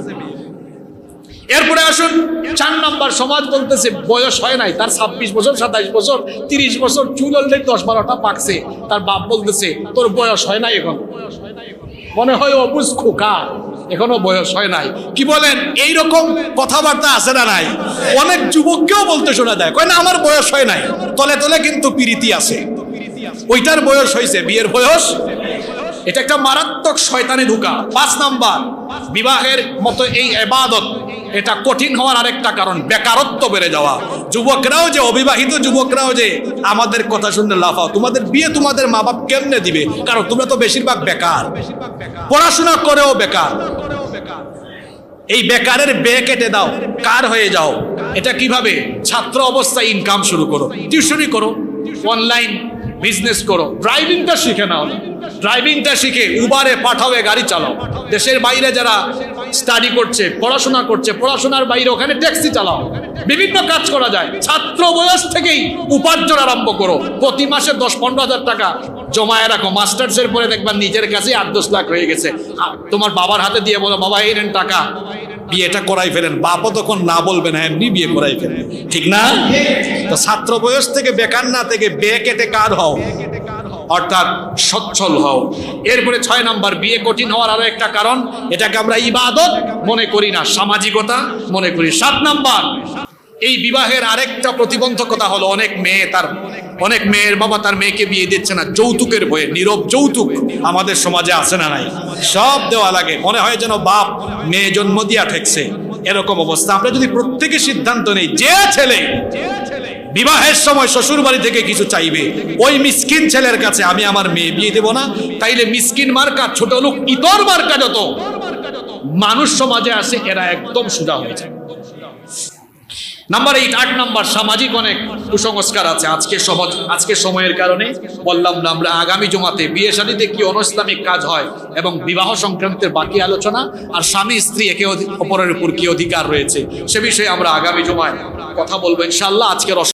এরপরে আসুন 4 নম্বর, সমাজ বলতেছে বয়স হয় নাই, তার 26 বছর, 27 বছর, 30 বছর, চুল অলরেডি 10-12টা পাকছে। তার বাপ বলতেছে তোর বয়স হয় নাই এখন, মনে হয় অবুঝ খোকা, এখনো বয়স হয় নাই। কি বলেন? এইরকম কথাবার্তা আছে না নাই? অনেক যুবককেও বলতে শোনা যায়, কয় না আমার বয়স হয় নাই, তলে তলে কিন্তু প্রীতি আছে, ওইটার বয়স হয়েছে, বিয়ের বয়স। এটা একটা মারাত্মক শয়তানি ঢুকা। 5 নাম্বার, বিবাহের মতো এই ইবাদত এটা কঠিন হওয়ার আরেকটা কারণ বেকারত্ব বেড়ে যাওয়া। যুবকরাও যে, অবিবাহিত যুবকরাও যে আমাদের কথা শুনলে লাফাও, তোমাদের বিয়ে তোমাদের মা বাপ কেমনে দিবে? কারণ তোমরা তো বেশিরভাগ বেকার, পড়াশোনা করেও বেকার। এই বেকারের বে কেটে দাও, কার হয়ে যাও। এটা কিভাবে? ছাত্র অবস্থায় ইনকাম শুরু করো, টিউশনি করো, অনলাইন বিজনেস করো, ড্রাইভিংটা শিখে নাও, ড্রাইভিংটা শিখে উবারে পাঠাবে গাড়ি চালাও। দেশের বাইরে যারা স্টাডি করছে, পড়াশোনা করছে, পড়াশোনার বাইরে ওখানে ট্যাক্সি চালাও, বিভিন্ন কাজ করা যায়। ছাত্র বয়স থেকেই উপার্জন আরম্ভ করো, প্রতি মাসে 10-15 হাজার টাকা জমায় রাখো। মাস্টার্সের পরে দেখবা নিজের কাছে 8-10 লাখ হয়ে গেছে। তোমার বাবার হাতে দিয়ে বলো বাবা এই নেন টাকা, বিয়েটা করাই ফেলেন। বাপও তখন না বলবে না, এমনি বিয়ে করাই ফেলেন, ঠিক না? তো ছাত্র বয়স থেকে বেকার না থেকে বে কেটে কার হও, অর্থাৎ সচ্ছল হও। এরপরে 6 নাম্বার, বিয়ে কঠিন হওয়ার আরো একটা কারণ, এটাকে আমরা ইবাদত মনে করি না, সামাজিকতা মনে করি। 7 নাম্বার, এই বিবাহের আরেকটা প্রতিবন্ধকতা হলো অনেক মেয়ের বাবা তার মেয়েকে বিয়ে দিচ্ছে না যৌতুকের ভয়ে। নীরব যৌতুক আমাদের সমাজে আছে না নাই? সব দেওয়া লাগে, মনে হয় যেন বাপ মেয়ে জন্ম দিয়া ঠেকছে, এরকম অবস্থা। আমরা যদি প্রত্যেকে সিদ্ধান্ত নেই যে ছেলে বিবাহের সময় শ্বশুর বাড়ি থেকে কিছু চাইবে, ওই মিসকিন ছেলের কাছে আমি আমার মেয়ে বিয়ে দেব না, তাইলে মিসকিন মার্কা, ছোট লোক, ইতর মার্কা যত মানুষ সমাজে আছে এরা একদম সোজা হয়ে যায়। নাম্বার 8, 8 নাম্বার, সামাজিক অনেক কুসংস্কার আছে। আজকে সময়ের কারণে বললাম না, আমরা আগামী জুমাতে বিয়ে শাদীতে কি অনৈসলামিক কাজ হয় এবং বিবাহ সংক্রান্তের বাকি আলোচনা, আর স্বামী স্ত্রী একে অপরের উপর কি অধিকার রয়েছে সে বিষয়ে আমরা আগামী জুমায় কথা বলবো ইনশাআল্লাহ। আজকের